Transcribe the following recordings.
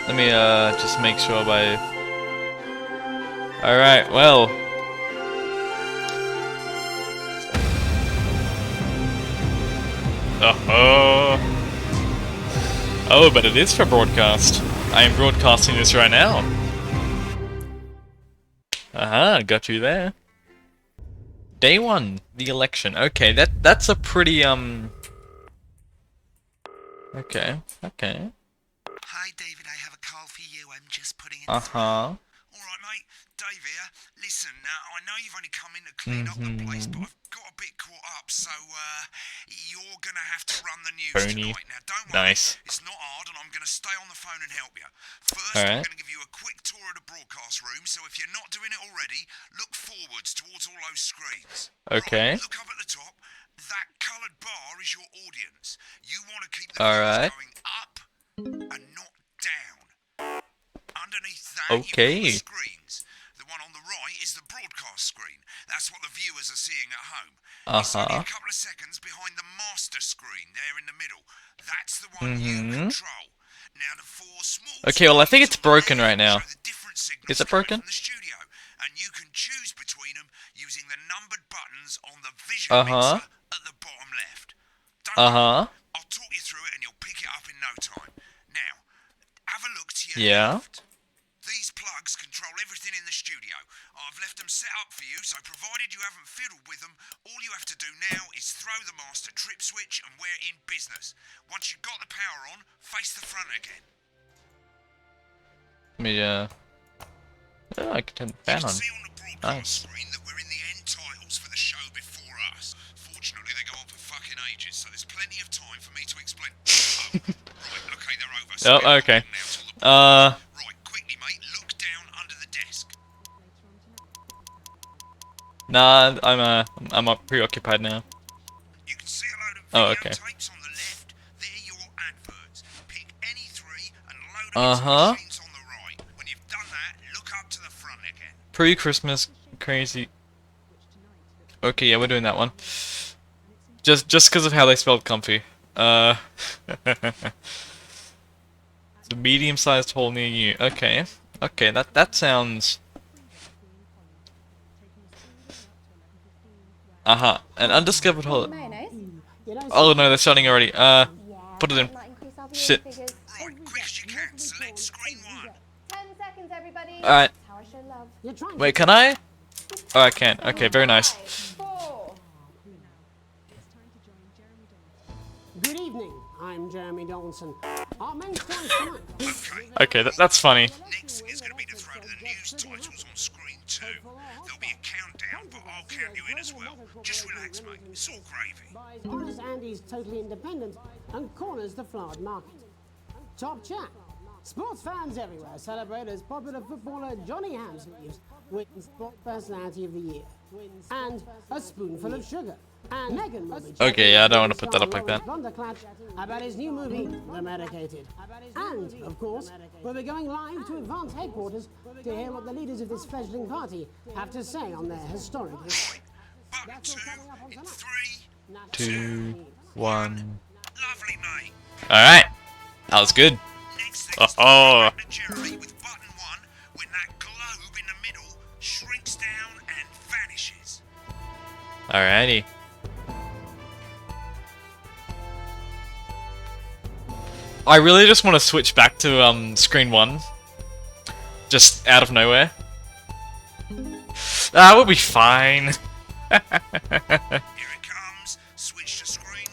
Let me just make sure by. Alright, well. Oh, but it is for broadcast. I am broadcasting this right now. Got you there. Day 1, the election. Okay, that's a pretty Okay. Hi, David, I have a call for you. I'm just putting it Uh-huh. Alright, mate. Dave here. Listen, I know you've only come in to clean up the place, but I've got a bit caught up, so, you're gonna have to run the news Pony. tonight. Now, don't worry. Nice. It's not hard, and I'm gonna stay on the phone and help you. First, Alright. I'm gonna give you a quick tour of the broadcast room, so if you're not doing it already, look forwards towards all those screens. Okay. Right, look up at the top. That coloured bar is your audience. You want to keep the Alright. viewers going up and not down. Underneath that, Okay. you've got the screens. The one on the right is the broadcast screen. That's what the viewers are seeing at home. It's only a couple of seconds behind the master screen there in the middle. That's the one you control. Now the four small Okay, well I think it's screens on the broken left right now. show the different signals Is it coming broken? from the studio, and you can choose between them using the numbered buttons on the vision mixer at the bottom left. Don't worry, I'll talk you through it and you'll pick it up in no time. Now, have a look to your left. These plugs control everything in the studio. I've left them set up for you, so provided you haven't fiddled with them, all you have to do now is throw the master trip switch and we're in business. Once you've got the power on, face the front again. Let me I can turn the fan You can on. see on the broadcast Nice. screen that we're in the end titles for the show before us. Fortunately, they go on for fucking ages, so there's plenty of time for me to explain. Oh, right, okay, they're over. So Oh, okay. Right, quickly, mate, look down under the desk. Nah, I'm preoccupied now. You can see a load of Oh, video okay. tapes on the left. They're your adverts. Pick any three and load them into the machines on the right. When you've done that, look up to the front again. Pre-Christmas crazy. Okay, yeah, we're doing that one. Just because of how they spelled comfy. It's a medium-sized hole near you. Okay. Okay, that sounds. An undiscovered hole. Oh no, they're starting already. Put it in. Shit. Right, quick as you can. Select screen 1. 10 seconds, everybody. Alright. That's how I show love. Wait, can I? Oh, I can. Okay, very nice. 4. Good evening, I'm Jeremy Donaldson. Our main story tonight. Okay, that's funny. Next thing is going to be to throw to the news titles on screen 2. There'll be a countdown, but I'll count you in as well. Just relax, mate. It's all gravy. Buys Honest Andy's Totally Independent and corners the flowered market. Top chat. Sports fans everywhere celebrate as popular footballer Johnny Hamsleeves wins Sport Personality of the Year. And a spoonful of sugar. And Megan will be Okay, yeah, I don't want to put that up like that. Thunderclap about his new movie, The Medicated. And, of course, we'll be going live to Advance headquarters to hear what the leaders of this fledgling party have to say on their historic history. Button 2 in 3. 2, 1. Lovely, mate. Alright. That was good. Next thing is to Oh. throw to Jeremy with button 1 when that globe in the middle shrinks down and vanishes. Alrighty. I really just want to switch back to screen 1. Just out of nowhere. That would be fine. Here it comes. Switch to screen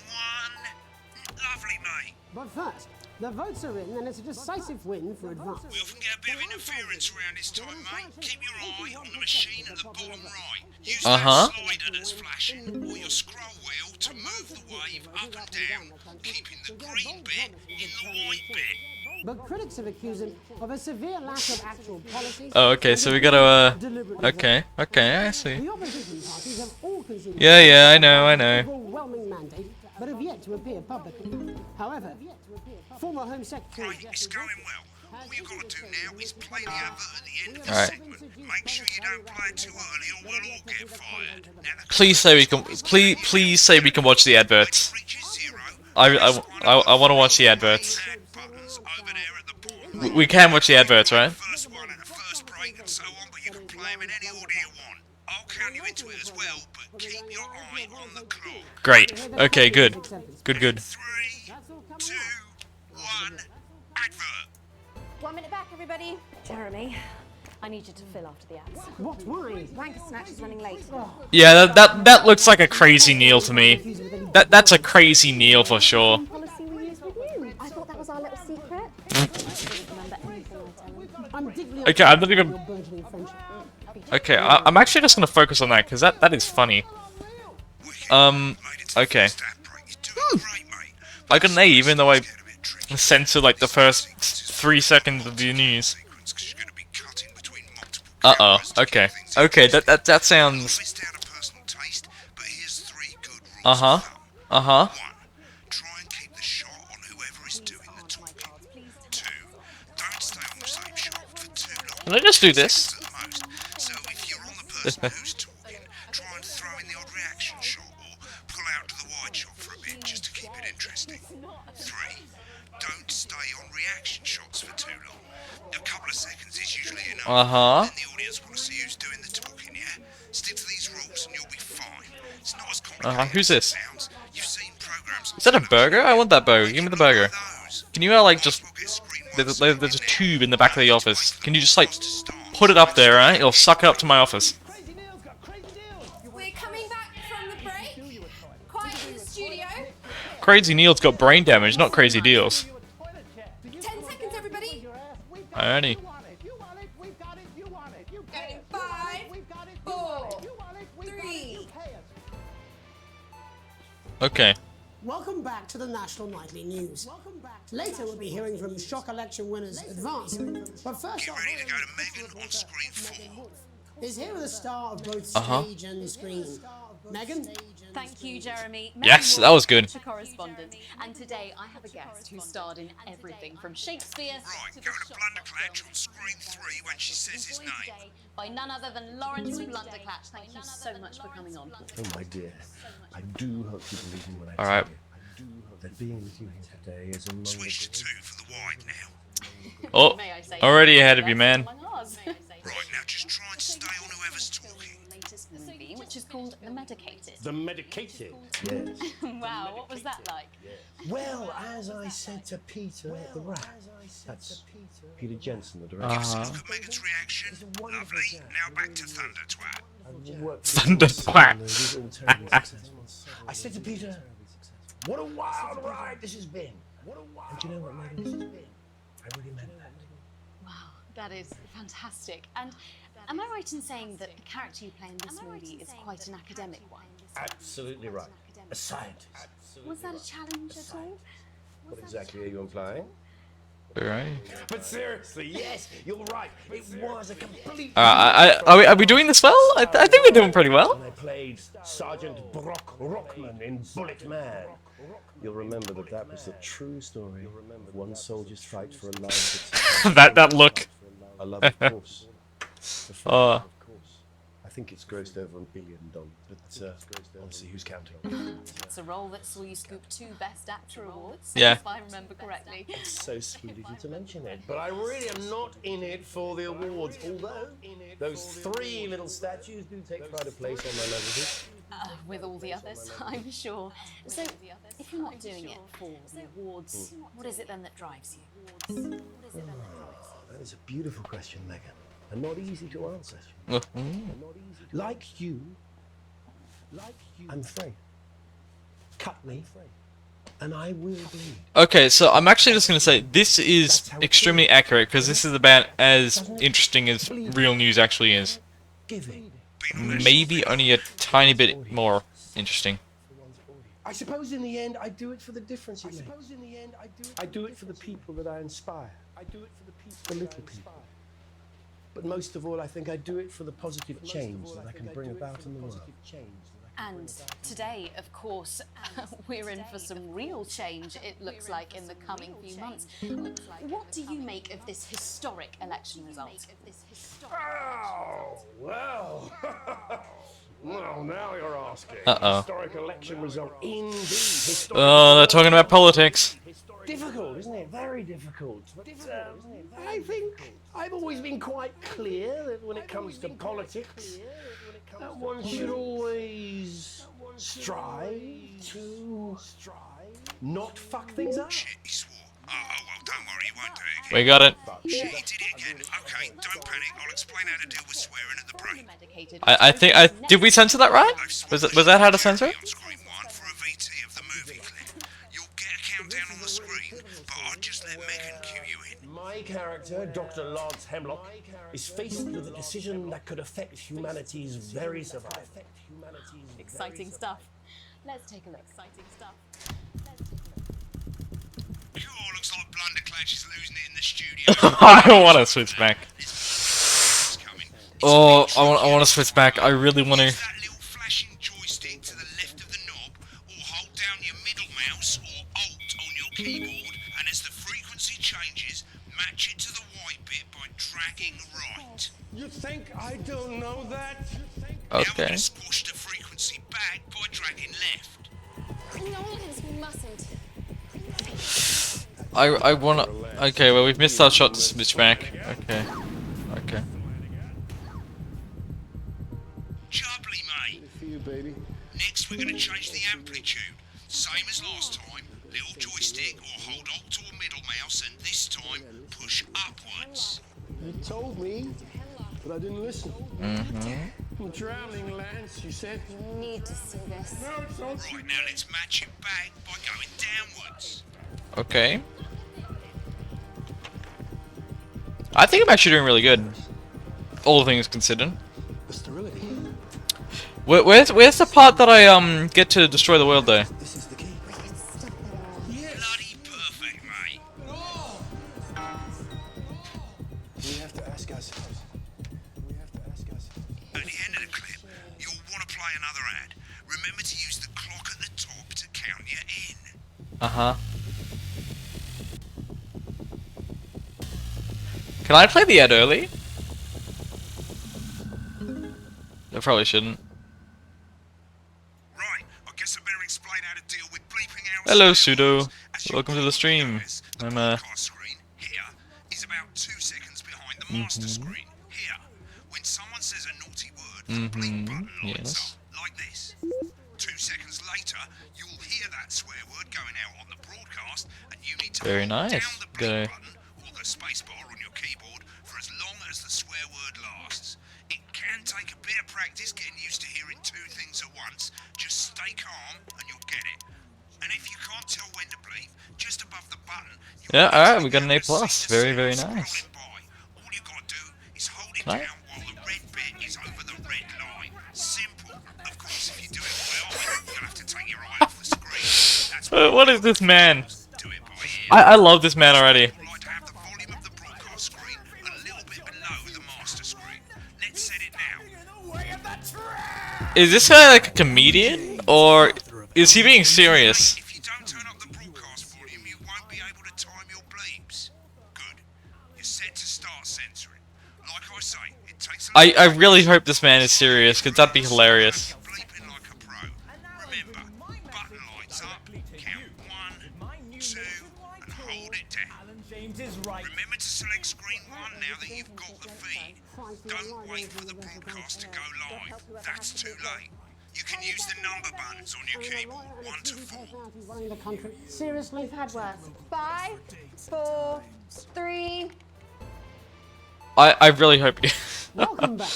1. Lovely, mate. But first, the votes are in and it's a decisive win for Advance. We often get a bit of interference around this time, mate. Keep your eye on the machine at the bottom right. Use that slider that's flashing, or your scroll wheel to move the wave up and down, keeping the green bit in the white bit. But critics have accused him of a severe lack of actual policy. Oh, okay, so we gotta, okay, I see. The opposition parties have all conceded Yeah, I know. overwhelming mandate, but have yet to appear publicly. However, former Home Secretary Right, it's going well. All you've got to do now is play the advert at the end of the Alright. segment. Make sure you don't play it too early or we'll all get fired. Now the Please say we can, please say we can watch the adverts. reaches 0. I want to watch the adverts. Add buttons over there at the bottom We can watch the adverts, right? First one and a first break and so on, but you can play them in any order you want. I'll count you into it as well, but keep your eye on the clock. Great. Okay, good. Good. 3, 2, 1, advert. 1 minute back, everybody. Jeremy, I need you to fill after the ads. What? Why? Wanker Snatch is running late. Yeah, that looks like a crazy Neil to me. That's a crazy Neil for sure. Policy we use with you. I thought that was our little secret. I didn't remember anything I tell you. I'm deeply Okay, I'm not even. your burgeoning friendship. Okay, I'm actually just gonna focus on that because that is funny. Okay. I got an A even though I censored like the first 3 seconds of the news. Uh-oh. Okay. Okay, that sounds. Uh-huh. Uh-huh. 1. Try and keep the shot on whoever is doing the talking. 2. Don't stay on the same shot for too long. Can I just do this? At the most. So if you're on the person who's talking, try and throw in the odd reaction shot or pull out to the wide shot for a bit just to keep it interesting. 3. Don't stay on reaction shots for too long. A couple of seconds is usually enough. Uh-huh. Then the audience want to see who's doing the talking, yeah? Stick to these rules and you'll be fine. It's not as complicated Who's as this? it sounds. You've seen programs. Is that a burger? I want that burger. Give me the burger. Those. Can you like just? There's a tube in the back of the office. Can you just like put it up there, right? It'll suck it up to my office. We're coming back from the break. Quiet in the studio. Crazy Neil's got brain damage, not crazy deals. 10 seconds, everybody. Alrighty. Going in 5, 4, 3. Okay. Welcome back to the National Nightly News. Later, we'll be hearing from shock election winners Advance. But first, Get ready to go to Megan on screen 4. is here with a star of both Uh-huh. stage and screen. Megan? Thank you, Jeremy. Yes, that was good. Megan Ward, correspondent. And today I have a guest who starred in everything from Shakespeare Right, to go The to Shop Blunderclatch Girl. on screen 3 when she says his Joined name. today by none other than Lawrence Blunderclatch. Thank you so much for coming on. Oh my dear, I do hope you believe me when I All right. tell you. I do hope that being with you here today is among Switch the to 2 for the wide now. Oh, May I say, already ahead of you, man. among ours. Right, now just try and stay on whoever's talking. Latest movie, which is called The Medicated. The medicated. Yes. Wow, what was that like? Well, as I said to Peter at the Rat, that's Peter Jensen, the director. Uh-huh. Look at Megan's reaction. Lovely. Now back to Thunder Twat. Thunder Twat. I said to Peter, what a wild ride this has been. And do you know what, Megan? I really meant that. Wow, that is fantastic. And am I right in saying that the character you play in this movie is quite an academic one? Absolutely right. A scientist. Was that a challenge at all? What exactly are you implying? Alright. But seriously, yes, you're right. It was a complete. Are we doing this well? I think we're doing pretty well. When I played Sergeant Brock Rockman in Bullet Man. You'll remember that was the true story of one soldier's fight for a life. that look. A love, of course. The fight, of course. I think it's grossed over $1 billion, but honestly, who's counting? It's a role that saw you scoop 2 Best Actor awards, Yeah. if I remember correctly. So sweet of you to mention it. But I really am not in it for the awards, although those 3 little statues do take pride of place on my mantelpiece. With all the others, I'm sure. So, if you're not doing it for the awards, what is it then that drives you? That is a beautiful question, Megan, and not easy to answer. Mm. Like you, I'm afraid. Cut me, and I will bleed. Okay, so I'm actually just gonna say this is extremely accurate because this is about as interesting as real news actually is. Giving. Maybe only a tiny bit more interesting. I suppose in the end, I do it for the difference it makes. I do it for the people that I inspire. The little people. But most of all, I think I do it for the positive change that I can bring about in the world. And today, of course, we're in for some real change, it looks like, in the coming few months. What do you make of this historic election result? Oh, well. Well, now you're asking. Uh-oh. Historic election result, indeed. Historic Oh, they're talking about politics. Difficult, isn't it? Very difficult. But I think I've always been quite clear that when it comes to politics, that one should always strive to not fuck things up. Shit, he swore. Oh, well, don't worry, he won't do it again. We got it. Shit, he did it again. Okay, don't panic. I'll explain how to deal with swearing at the break. I think did we censor that right? Was that how to censor it? On screen 1 for a VT of the movie clip. You'll get a countdown on the screen, but I'll just let Megan cue you in. My character, Dr. Lance Hemlock, is faced with a decision that could affect humanity's very survival. Exciting stuff. Let's take a look. Exciting stuff. Cool, looks like Blunderclash is losing it in the studio. I don't want to switch back. It's coming. Oh, I want to switch back. I really want to. Use that little flashing joystick to the left of the knob, or hold down your middle mouse or Alt on your keyboard, and as the frequency changes, match it to the white bit by dragging right. You think I don't know that? Now we're Okay. going to squash the frequency back by dragging left. Nolan's mustn't. I wanna. Okay, well we've missed our shot to switch back. Okay. Okay. Jubbly, mate. For you, baby. Next, we're going to change the amplitude. Same as last time. Little joystick or hold Alt or middle mouse, and this time push upwards. You told me, but I didn't listen. I'm drowning, Lance, you said. Need to see this. Right, now let's match it back by going downwards. Okay. I think I'm actually doing really good. All things considered. The sterility. Where's the part that I get to destroy the world though? This is the key. Bloody perfect, mate. We have to ask ourselves. At the end of the clip, you'll want to play another ad. Remember to use the clock at the top to count you in. Uh-huh. Can I play the ad early? I probably shouldn't. Right, I guess I better explain how to deal with bleeping out. Hello, swear Pseudo. words. As you Welcome to the probably stream. noticed, the I'm, broadcast screen here is about 2 seconds behind the master Mm-hmm. screen here. When someone says a naughty word, the bleep button lights yes. up like this. 2 seconds later, you'll hear that swear word going out on the broadcast, and you need to Very hold nice. down the Go. bleep button or the space bar on your keyboard for as long as the swear word lasts. It can take a bit of practice getting used to hearing 2 things at once. Just stay calm and you'll get it. And if you can't tell when to bleep, just above the button, Yeah, alright, we got an A+. Very, very nice. All you gotta do is hold it Can I- down while the red bit is over the red line. Simple. Of course, if you do it well, you'll have to take your eye off the screen. That's What is this man? do it by ear. I love this man already. I'd like to have the volume of the broadcast screen a little bit below the master screen. Let's set it now. Is this guy like a comedian? Or is he being serious? If you don't turn up the broadcast volume, you won't be able to time your bleeps. Good. You're set to start censoring. Like I say, it takes a I really hope this man is serious, because that'd be hilarious. bleeping like a pro. Remember, button lights up, count 1, 2, and hold it down. Remember to select screen 1 now that you've got the feed. Don't wait for the broadcast to go live. That's too late. You can use the number buttons on your keyboard, 1 to 4. Running the country. Seriously, Hadworth. 5, 4, 3. I really hope Welcome back.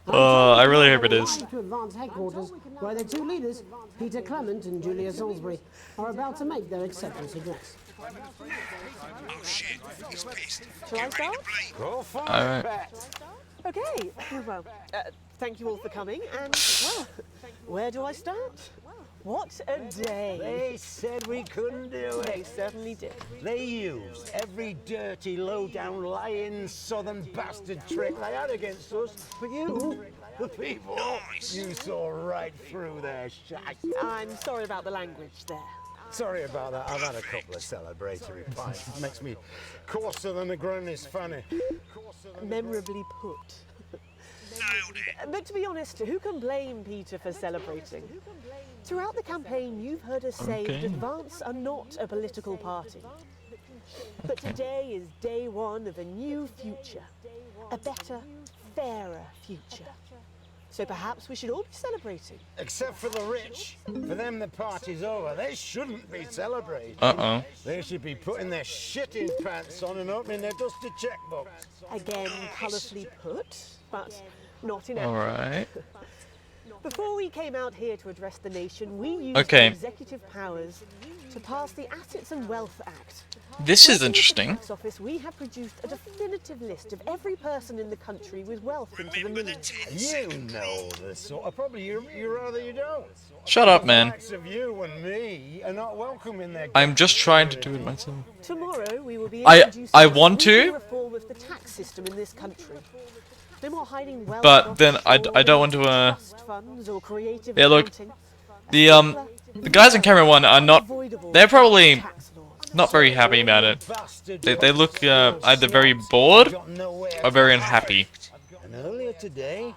I really hope it is. To Advance Headquarters, where the 2 leaders, Peter Clement and Julia Salisbury, are about to make their acceptance address. Oh shit, he's pissed. Shall I Get ready start? to bleep. Go for Alright. Okay, well, thank you all for coming, and, well, where do I start? What a day. They said we couldn't do They it. certainly did. They used every dirty, low-down, lying, southern bastard trick they had against us. But you, the people, you saw right through their shite. I'm sorry about the language there. Sorry about that. I've had a couple of celebratory pints. It makes me coarser than a granny's fanny. Memorably put. Nailed it. But to be honest, who can blame Peter for celebrating? Throughout the campaign, you've heard us say Okay. that Advance are not a political party. But today is day one of a new future. A better, fairer future. So perhaps we should all be celebrating. Except for the rich. For them, the party's over. They shouldn't be celebrating. Uh-oh. They should be putting their shitting pants on and opening their dusty checkbooks. Again, colourfully put, but not in action. Alright. Before we came out here to address the nation, we used Okay. our executive powers to pass the Assets and Wealth Act. This is Working with the interesting. tax office, we have produced a definitive list of every person in the country with wealth into the Remember the millions. 10 You second know the sort of... Probably you rather you don't. Shut up, The man. likes of you and me are not welcome in their... I'm just trying to do it myself. Tomorrow we will be I introducing want a sweeping to. reform of the tax system in this country. No more hiding wealth But off then I offshore don't want to, trust funds or creative Yeah, look, accounting. The guys in camera 1 are not... Avoidable They're probably tax laws. not very happy about it. They look either very bored or very unhappy. And earlier today,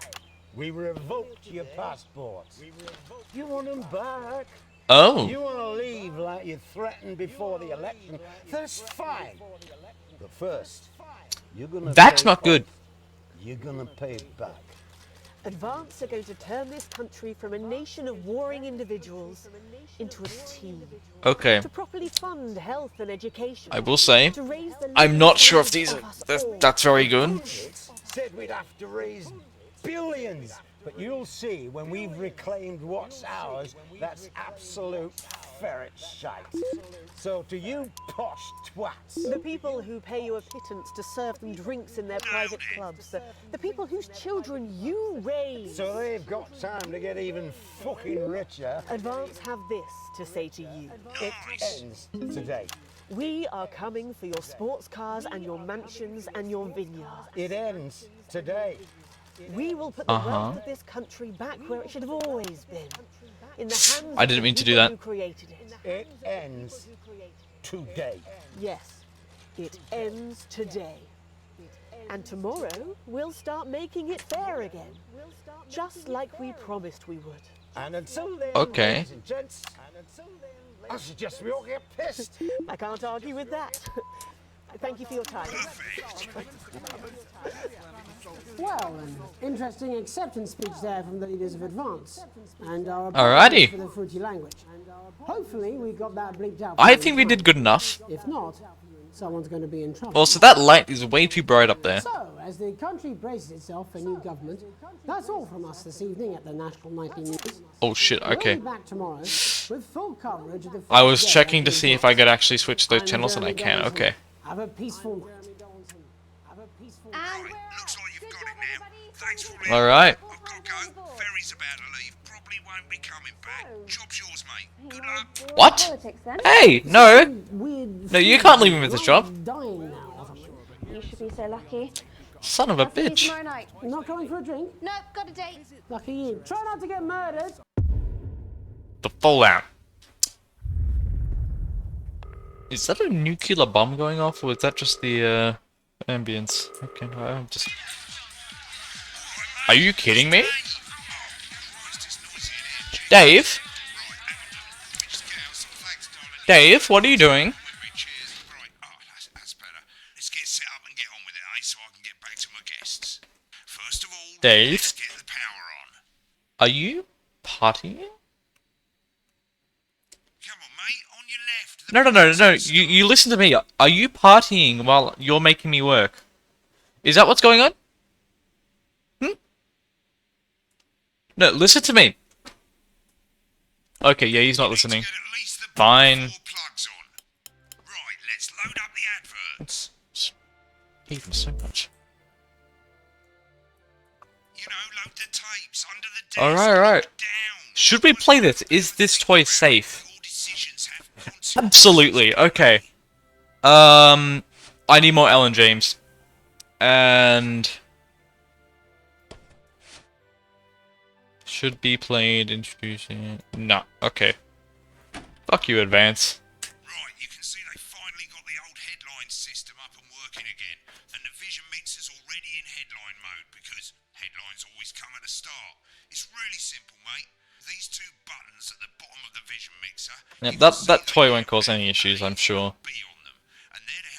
we revoked your passports. You want them back? Oh. You want to leave like you threatened before the election? That's fine. But first, you're gonna. That's pay not good. off. You're gonna pay back. Advance are going to turn this country from a nation of warring individuals into a team. Okay. To properly fund health and education. I will say, To raise the I'm not living sure if these standards are... of us all. That's very good. Said we'd have to raise billions. But you'll see when we've reclaimed what's ours, that's absolute ferret shite. So to you posh twats, The people who pay you a pittance to serve them drinks in their private clubs. The people whose children you raise. so they've got time to get even fucking richer. Advance have this to say to you. It ends today. We are coming for your sports cars and your mansions and your vineyards. It ends today. We will put the wealth of this country back where it should have always been. In the hands I of didn't the mean to do people that. who created it. It ends today. Yes, it ends today. And tomorrow, we'll start making it fair again. Just like we promised we would. And until then, Okay. ladies and gents, I suggest we all get pissed. I can't argue with that. Thank you for your time. Well, an interesting acceptance speech there from the leaders of Advance. And our Alrighty. apologies for the fruity language. Hopefully we got that bleeped out. I think we did good enough. If not, someone's going to be in trouble. Also, that light is way too bright up there. So, as the country braces itself for new government, that's all from us this evening at the National Nightly News. Oh shit, We'll okay. be back tomorrow with full coverage of the I was first day checking to of see the if I could actually switch those I'm channels and I Jeremy can. Donaldson. Okay. Have a peaceful. Have a peaceful. And Looks like you've got it now. Thanks for all. Alright. I've got to go. Ferry's about to leave. Probably won't be coming back. Job's yours, mate. Good luck. What? politics then. Hey, no. Weird. No, you can't leave him with this job. Dying now or something. You should be so lucky. Son of a See you bitch. tomorrow night. Not coming for a drink? No, got a date. Lucky you. Try not to get murdered. The fallout. Is that a nuclear bomb going off, or is that just the ambience? Okay, no, I'm just. Are you kidding me, Dave? Dave, what are you doing? Right, that's better. Let's get set up and get on with it, eh? So I can get back to my guests. First of all, Dave? let's get the power on. Are you partying? Come on, mate. On your left. No, no, no, no. You listen to me. Are you partying while you're making me work? Is that what's going on? No, listen to me. Okay, yeah, he's not listening. Get at least the Fine. 4 plugs on. Right, let's load up the adverts. It's even so much. You know, load the tapes under the desk. Alright, alright. Down. Should we play this? Is this toy safe? All decisions have consequences. Absolutely. Okay. I need more Ellen James. And should be played introducing. No. Okay. Fuck you, Advance. Right, you can see they finally got the old headline system up and working again. And the Vision Mixer's already in headline mode because headlines always come at the start. It's really simple, mate. These 2 buttons at the bottom of the Vision Mixer. Yep, you can see that they toy have won't cause any issues, I'm sure. B on them. And they're the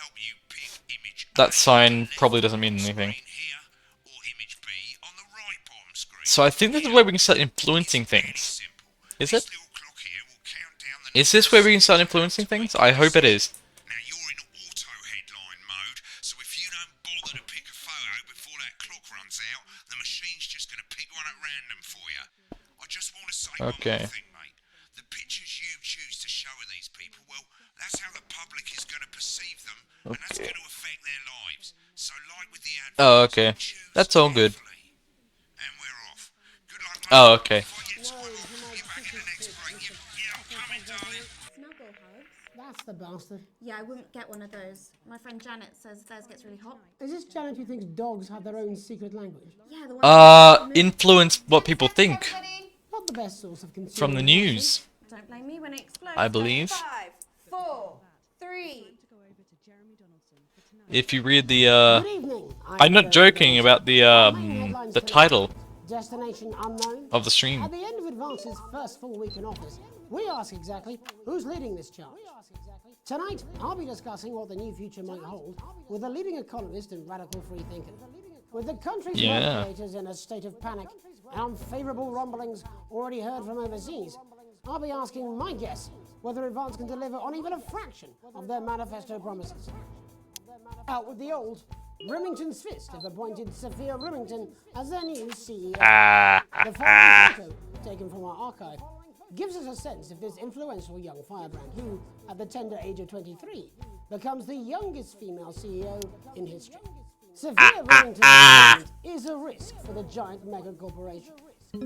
that sign probably doesn't mean anything. Here or image B on the right bottom screen. So I think this is where we can start influencing things. Is it? This little clock here will count down the Is this where we can start influencing things? I hope it is. Now you're in auto headline mode, so if you don't bother to pick a photo before that clock runs out, the machine's just going to pick one at random for you. I just want to say Okay. one more thing, mate. The pictures you choose to show of these people, well, that's how the public is going to perceive them, and that's Okay. going to affect their lives. So, like with the Oh, adverts, okay. choose That's all good. carefully. And we're off. Good luck, mate. Oh, okay. If I get time, I'll be back in the next break. Yeah, I'm coming, darling. Snuggle hugs? That's the bastard. Yeah, I wouldn't get one of those. My friend Janet says theirs gets really hot. Is this Janet who thinks dogs have their own secret language? Yeah, the one. Influence what people think Not the best source of consumer from the news, Don't blame me when it explodes. I believe. 5, 4, 3. If you read the Good evening. I'm not joking about the title Destination unknown. of the stream. At the end of Advance's first full week in office, we ask exactly who's leading this charge. Tonight, I'll be discussing what the new future might hold with a leading economist and radical free thinker. With the country's Yeah. regulators in a state of panic and unfavorable rumblings already heard from overseas, I'll be asking my guess whether Advance can deliver on even a fraction of their manifesto promises. Out with the old, Remington's Fist have appointed Sophia Remington as their new CEO. The following photo, taken from our archive, gives us a sense of this influential young firebrand who, at the tender age of 23, becomes the youngest female CEO in history. Sophia Remington is a risk for the giant mega corporation.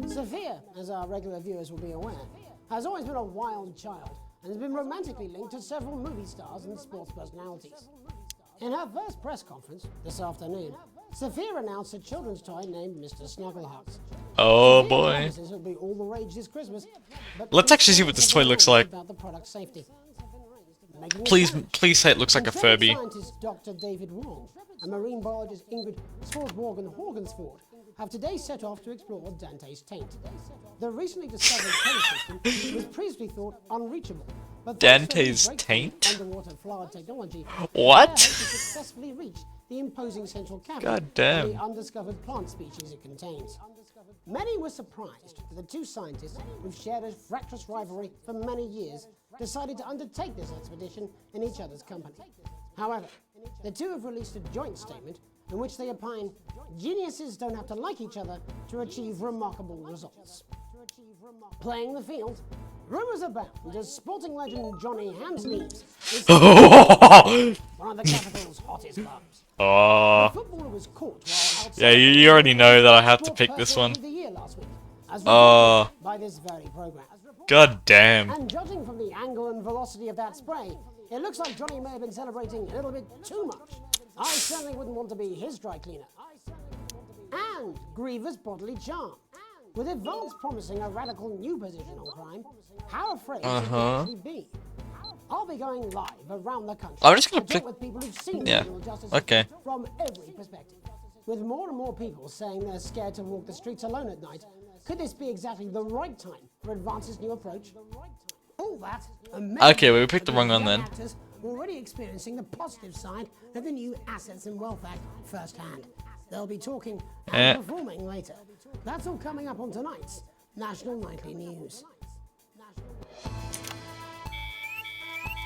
Sophia, as our regular viewers will be aware, has always been a wild child and has been romantically linked to several movie stars and sports personalities. In her first press conference this afternoon, Sophia announced a children's toy named Mr. Snugglehugs. Oh Sophia boy. promises it'll be all the rage this Christmas, but Let's actually see what this toy looks like. about the product's safety. Making a Please, challenge. please say it looks like a Confederate Furby. Scientist Dr. David Wong and marine biologist Ingrid Swartzborgen-Horgensford have today set off to explore Dante's taint. The recently discovered cave system was previously thought unreachable, but thanks to Dante's breakthrough taint? underwater flood technology, What? they successfully reached the imposing central cavern God damn. and the undiscovered plant species it contains. Many were surprised that the two scientists, who've shared a fractious rivalry for many years, decided to undertake this expedition in each other's company. However, the two have released a joint statement in which they opine geniuses don't have to like each other to achieve remarkable results. Playing the field, rumours abound as sporting legend Johnny Hamsleeves is one of the capital's hottest clubs. Oh. The footballer was caught while outside Yeah, you already know that I have to pick this one. of the year last week, as Oh. reported by this very program. God damn. And judging from the angle and velocity of that spray, it looks like Johnny may have been celebrating a little bit too much. I certainly wouldn't want to be his dry cleaner. And Griever's bodily charm. With Advance promising a radical new position on crime, how afraid should we actually be? I'll be going live around the country. I'm just gonna to talk pick- with people who've seen Yeah. criminal justice Okay. from every perspective. With more and more people saying they're scared to walk the streets alone at night, could this be exactly the right time for Advance's new approach? All that and maybe Okay, well, we picked the wrong one young then. actors already experiencing the positive side of the new Assets and Wealth Act firsthand. They'll be talking and performing later. That's all coming up on tonight's National Nightly News.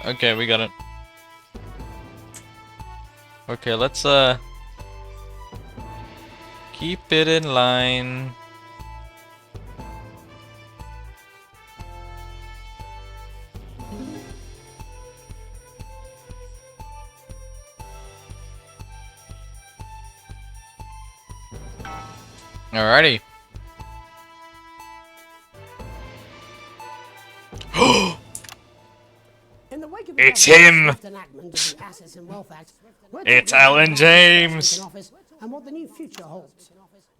Okay, we got it. Okay, let's keep it in line. Alrighty. In the wake of It's the him! swift enactment of the Assets and Wealth Act, we're It's talking about Alan Advance's James. in office and what the new future holds.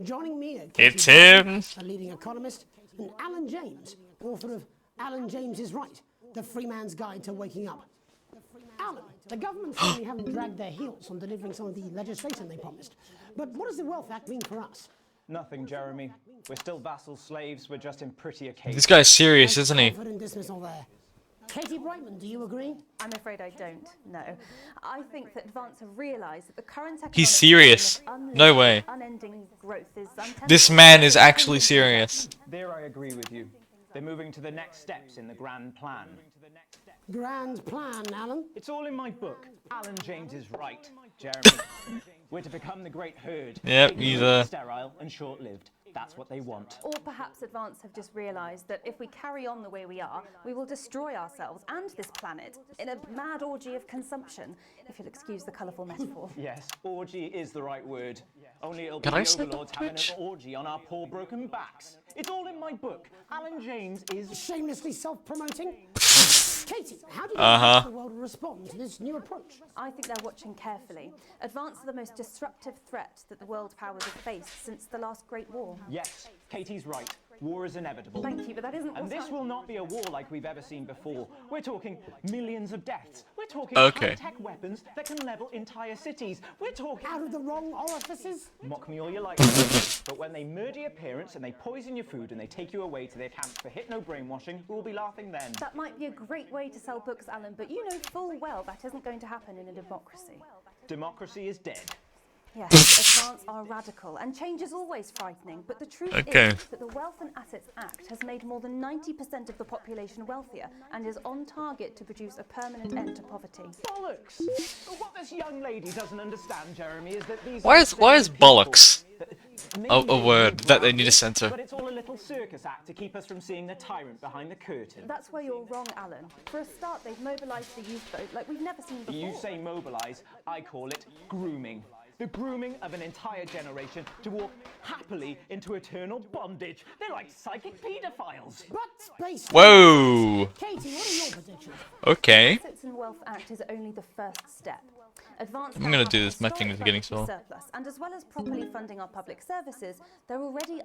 Joining me are It's Katie him. Johnson, a leading economist, and Alan James, author of Alan James is Right, The Free Man's Guide to Waking Up. Alan, the government certainly haven't dragged their heels on delivering some of the legislation they promised. But what does the Wealth Act mean for us? Nothing, Jeremy. We're still vassal slaves, we're just in prettier cases. This guy's serious, isn't he? Comfort and dismissal there. Katie Brightman, do you agree? I'm afraid I don't, no. I think that Advance have realised that the current He's economic serious. system of unlimited, No way. unending growth is untenable. This man is actually serious. There I agree with you. They're moving to the next steps in the grand plan. Grand plan, Alan. It's all in my book. Alan James is right, Jeremy. We're to become the great herd. Yep, he's sterile and short-lived. That's what they want. Or perhaps Advance have just realised that if we carry on the way we are, we will destroy ourselves and this planet in a mad orgy of consumption, if you'll excuse the colourful metaphor. Yes, orgy is the right word. Only it'll be Can I the say overlords that, having an Twitch? orgy on our poor broken backs. It's all in my book. Alan James is... Shamelessly self-promoting. Katie, how do you Uh-huh. think the world will respond to this new approach? I think they're watching carefully. Advance are the most disruptive threat that the world powers have faced since the last Great War. Yes, Katie's right. War is inevitable. Thank you, but that isn't And what this will not be a war like we've ever seen before. We're talking millions of deaths. We're talking Okay. high-tech weapons that can level entire cities. We're talking... Out of the wrong orifices? Mock me all you like. But when they murder your parents and they poison your food and they take you away to their camps for hypno-brainwashing, we'll be laughing then. That might be a great way to sell books, Alan, but you know full well that isn't going to happen in a democracy. Democracy is dead. Yes, Advance are radical, and change is always frightening, but the truth Okay. is that the Wealth and Assets Act has made more than 90% of the population wealthier and is on target to produce a permanent end to poverty. Bollocks! What this young lady doesn't understand, Jeremy, is that these... Why is bollocks a Maybe word they that they will, need to censor? But it's all a little circus act to keep us from seeing the tyrant behind the curtain. That's where you're wrong, Alan. For a start, they've mobilised the youth vote like we've never seen before. You say mobilise, I call it grooming. The grooming of an entire generation to walk happily into eternal bondage. They're like psychic paedophiles. But space. Whoa. Katie, what are your predictions? Okay. Assets and Wealth Act is only the first step. Advance I'm now gonna have do a this. My thing is historic getting budgetary slow. surplus, and as well as properly funding our public services, they're already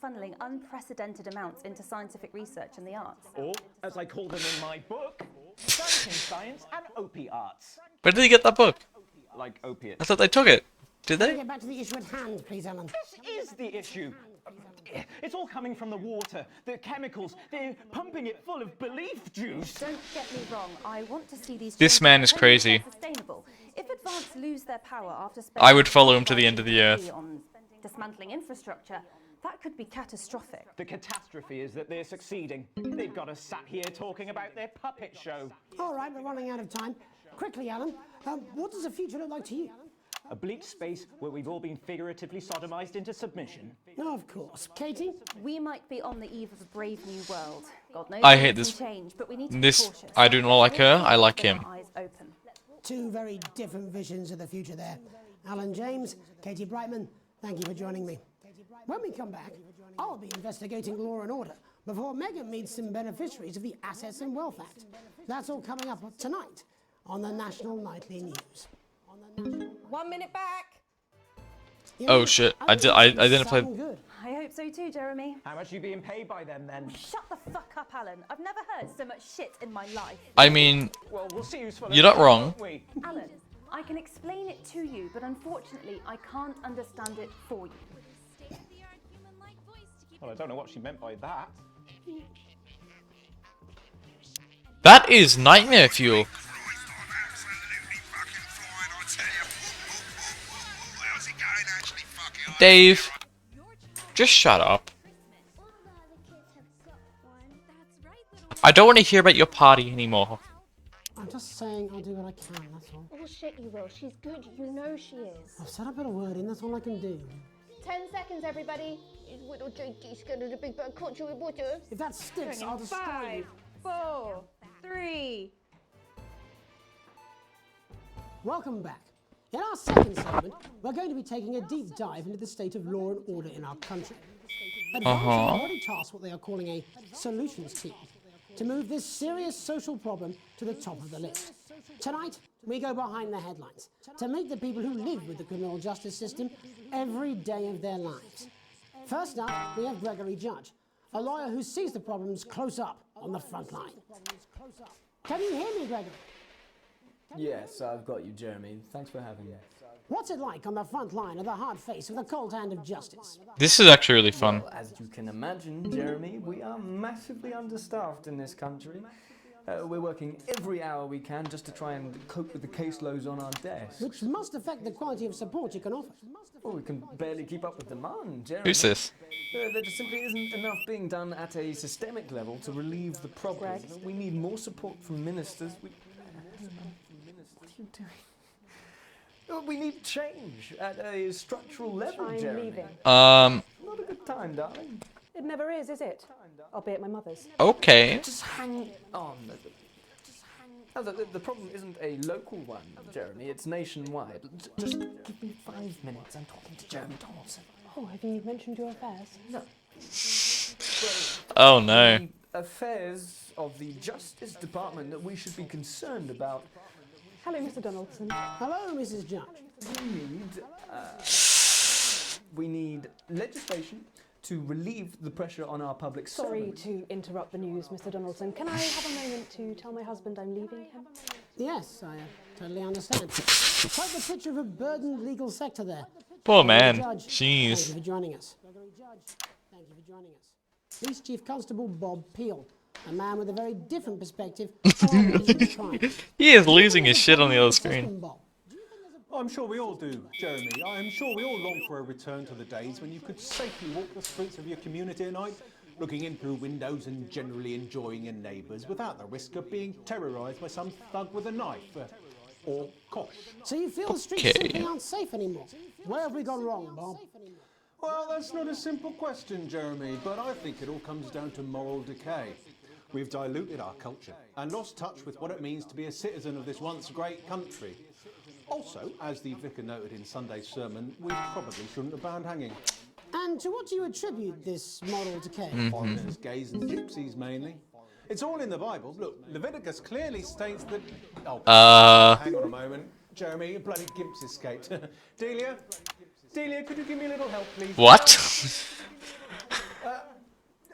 funneling unprecedented amounts into scientific research and the arts. Or, as I call them in my book, Frankenstein and opie arts. Where did he get that book? Like I opiates. thought they took it. Did they? Get back to the issue at hand, please, Alan. This is the issue. It's all coming from the water, the chemicals. They're pumping it full of belief juice. Don't get me wrong, I want to see these This changes man is only crazy. if they're sustainable. If Advance lose their power after I would follow him to the end of the earth. on dismantling infrastructure, that could be catastrophic. The catastrophe is that they're succeeding. They've got us sat here talking about their puppet show. All right, we're running out of time. Quickly, Alan, what does the future look like to you? A bleak space where we've all been figuratively sodomized into submission. Oh, of course. Katie? We might be on the eve of a brave new world. God knows I things hate can this. change, but we need to This- be cautious. I do not like her, We'll I like keep our him. eyes open. Two very different visions of the future there. Alan James, Katie Brightman, thank you for joining me. When we come back, I'll be investigating law and order before Megan meets some beneficiaries of the Assets and Wealth Act. That's all coming up tonight on the National Nightly News. 1 minute back. Oh shit! I didn't play. Good. I hope so too, Jeremy. How much are you being paid by them then? Shut the fuck up, Alan. I've never heard so much shit in my life. I mean, Well, we'll see who's full of you're not shit, wrong. won't we? Alan, I can explain it to you, but unfortunately, I can't understand it for you. Well, I don't know what she meant by that. That is nightmare fuel. Dave, just shut up. I don't want to hear about your party anymore. I'm just saying I'll do what I can, that's all. Oh shit, you will. She's good. You know she is. I've said a bit of word in, that's all I can do. 10 seconds, everybody. His little JD scared of the big bird caught you with water. If that sticks, I'll destroy you. 4, 3. Welcome back. In our second segment, we're going to be taking a deep dive into the state of law and order in our country. Advance have already tasked what they are calling a solutions team to move this serious social problem to the top of the list. Tonight, we go behind the headlines to meet the people who live with the criminal justice system every day of their lives. First up, we have Gregory Judge, a lawyer who sees the problems close up on the front line. Can you hear me, Gregory? Yes, I've got you, Jeremy. Thanks for having me. What's it like on the front line of the hard face with the cold hand of justice? This is actually really fun. Well, as you can imagine, Jeremy, we are massively understaffed in this country. We're working every hour we can just to try and cope with the caseloads on our desks. Which must affect the quality of support you can offer. Well, we can barely keep up with demand, Jeremy. Who's this? There just simply isn't enough being done at a systemic level to relieve the problem. We need more support from ministers. What are you doing? We need change at a structural level, I'm Jeremy. leaving. Not a good time, darling. It never is it? I'll be at my mother's. Okay. Just hang on. No, the problem isn't a local one, Jeremy. It's nationwide. Just give me 5 minutes. I'm talking to Jeremy Donaldson. Oh, have you mentioned your affairs? No. Oh no. The affairs of the Justice Department that we should be concerned about. Hello, Mr. Donaldson. Hello, Mrs. Judge. We need legislation to relieve the pressure on our public Sorry servants. to interrupt the news, Mr. Donaldson. Can I have a moment to tell my husband I'm leaving him? Yes, I totally understand. Quite the picture of a burdened legal sector there. Poor man. Judge, Jeez. Thank you for joining us. Thank you for joining us. Police Chief Constable Bob Peel, a man with a very different perspective. He is losing his shit on the other screen. I'm sure we all do, Jeremy. I'm sure we all long for a return to the days when you could safely walk the streets of your community at night, looking in through windows and generally enjoying your neighbours without the risk of being terrorised by some thug with a knife. Or cosh. So you feel the streets simply aren't safe anymore? Where have we gone wrong, Bob? Well, that's not a simple question, Jeremy, but I think it all comes down to moral decay. We've diluted our culture and lost touch with what it means to be a citizen of this once great country. Also, as the vicar noted in Sunday's sermon, we probably shouldn't have banned hanging. And to what do you attribute this moral decay? Foreigners, gays and gypsies mainly. It's all in the Bible. Look, Leviticus clearly states that... Oh, hang on a moment. Jeremy, your bloody gimps escaped. Delia, could you give me a little help, please? What?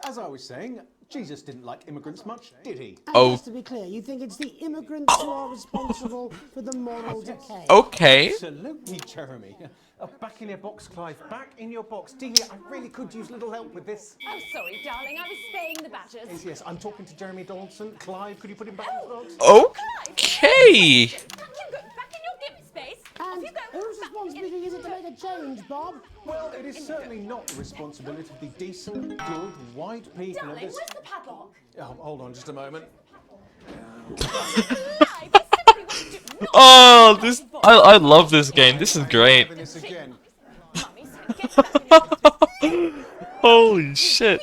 As I was saying, Jesus didn't like immigrants much, did he? And just to be clear, you think it's the immigrants who are responsible for the moral decay? Okay. Absolutely, Jeremy. Back in your box, Clive. Back in your box. Delia, I really could use a little help with this. Oh, sorry, darling. I was spaying the badgers. Yes, I'm talking to Jeremy Donaldson. Clive, could you put him back in the box? Okay. Back in your gimp space. And whose responsibility is it to make a change, Bob? Well, it is certainly not the responsibility of the decent, good, white people of Darling, this... where's the padlock? Oh, hold on just a moment. Oh, this I love this game. This is great. This again. Holy shit.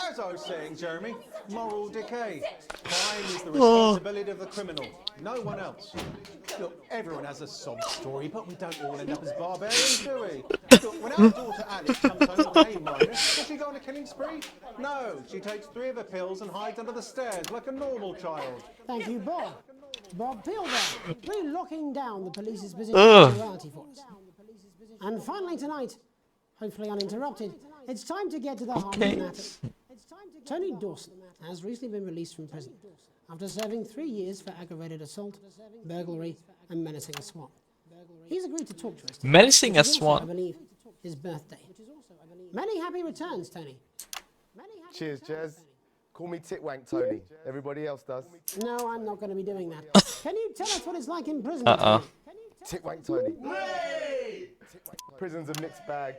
As I was saying, Jeremy, moral decay. Crime is the responsibility of the criminal, no one else. Look, everyone has a sob story, but we don't all end up as barbarians, do we? Look, when our daughter Alice comes home with an A minus, does she go on a killing spree? No, she takes 3 of her pills and hides under the stairs like a normal child. Thank you, Bob. Bob Peel there, really locking down the police's position in reality for us. And finally tonight, hopefully uninterrupted, it's time to get to the heart of the matter. Tony Dawson has recently been released from prison after serving 3 years for aggravated assault, burglary, and menacing a swan. He's agreed to talk to us today, Menacing a which is also, swan. I believe, his birthday. Many happy returns, Tony. Cheers, Jez. Call me Titwank Tony. Everybody else does. No, I'm not going to be doing that. Can you tell us what it's like in prison? Titwank Tony. Prison's a mixed bag.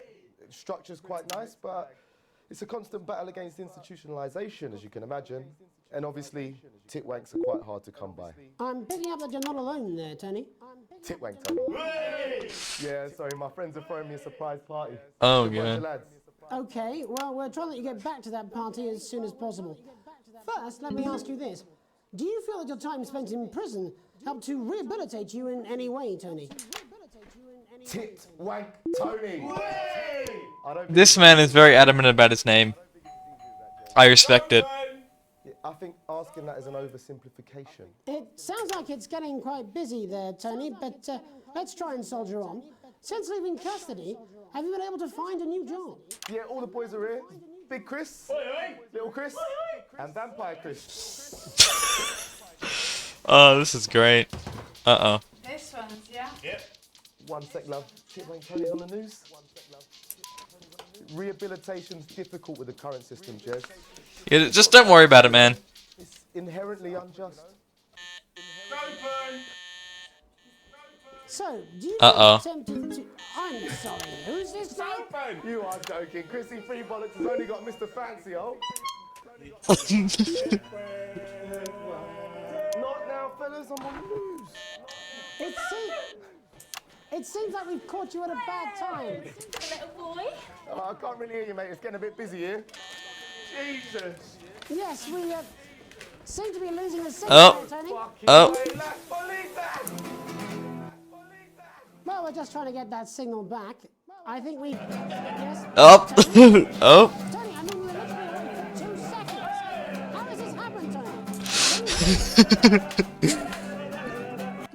Structure's quite nice, but it's a constant battle against institutionalization, as you can imagine. And obviously, titwanks are quite hard to come by. I'm picking up that you're not alone there, Tony. Titwank Tony. Yeah, sorry, my friends are throwing me a surprise party. Oh, Good bunch yeah. of lads. Okay, well, we're trying to let you get back to that party as soon as possible. First, let me ask you this. Do you feel that your time spent in prison helped to rehabilitate you in any way, Tony? Titwank Tony. This man is very adamant about his name. I respect it. I think asking that is an oversimplification. It sounds like it's getting quite busy there, Tony, but let's try and soldier on. Since leaving custody, have you been able to find a new job? Yeah, all the boys are here. Big Chris, Little Chris, and Vampire Chris. Oh, this is great. Uh-oh. This one's, yeah? Yep. One sec, love. Titwank Tony's on the news. Rehabilitation's difficult with the current system, Jez. Yeah, just don't worry about it, man. It's inherently unjust. So, do you Uh-oh. attempted to... I'm sorry, who's this now? You are joking. Chrissy Free Bollocks has only got Mr. Fancy, oh. Not now, fellas, I'm on the news. It seems like we've caught you at a bad time. Little boy. Oh, I can't really hear you, mate. It's getting a bit busy here. Jesus. Yes, we seem to be losing the signal, Tony. Well, we're just trying to get that signal back. I think we... Yes? Oh. Oh. Tony, I mean, we're literally away for 2 seconds. How does this happen, Tony?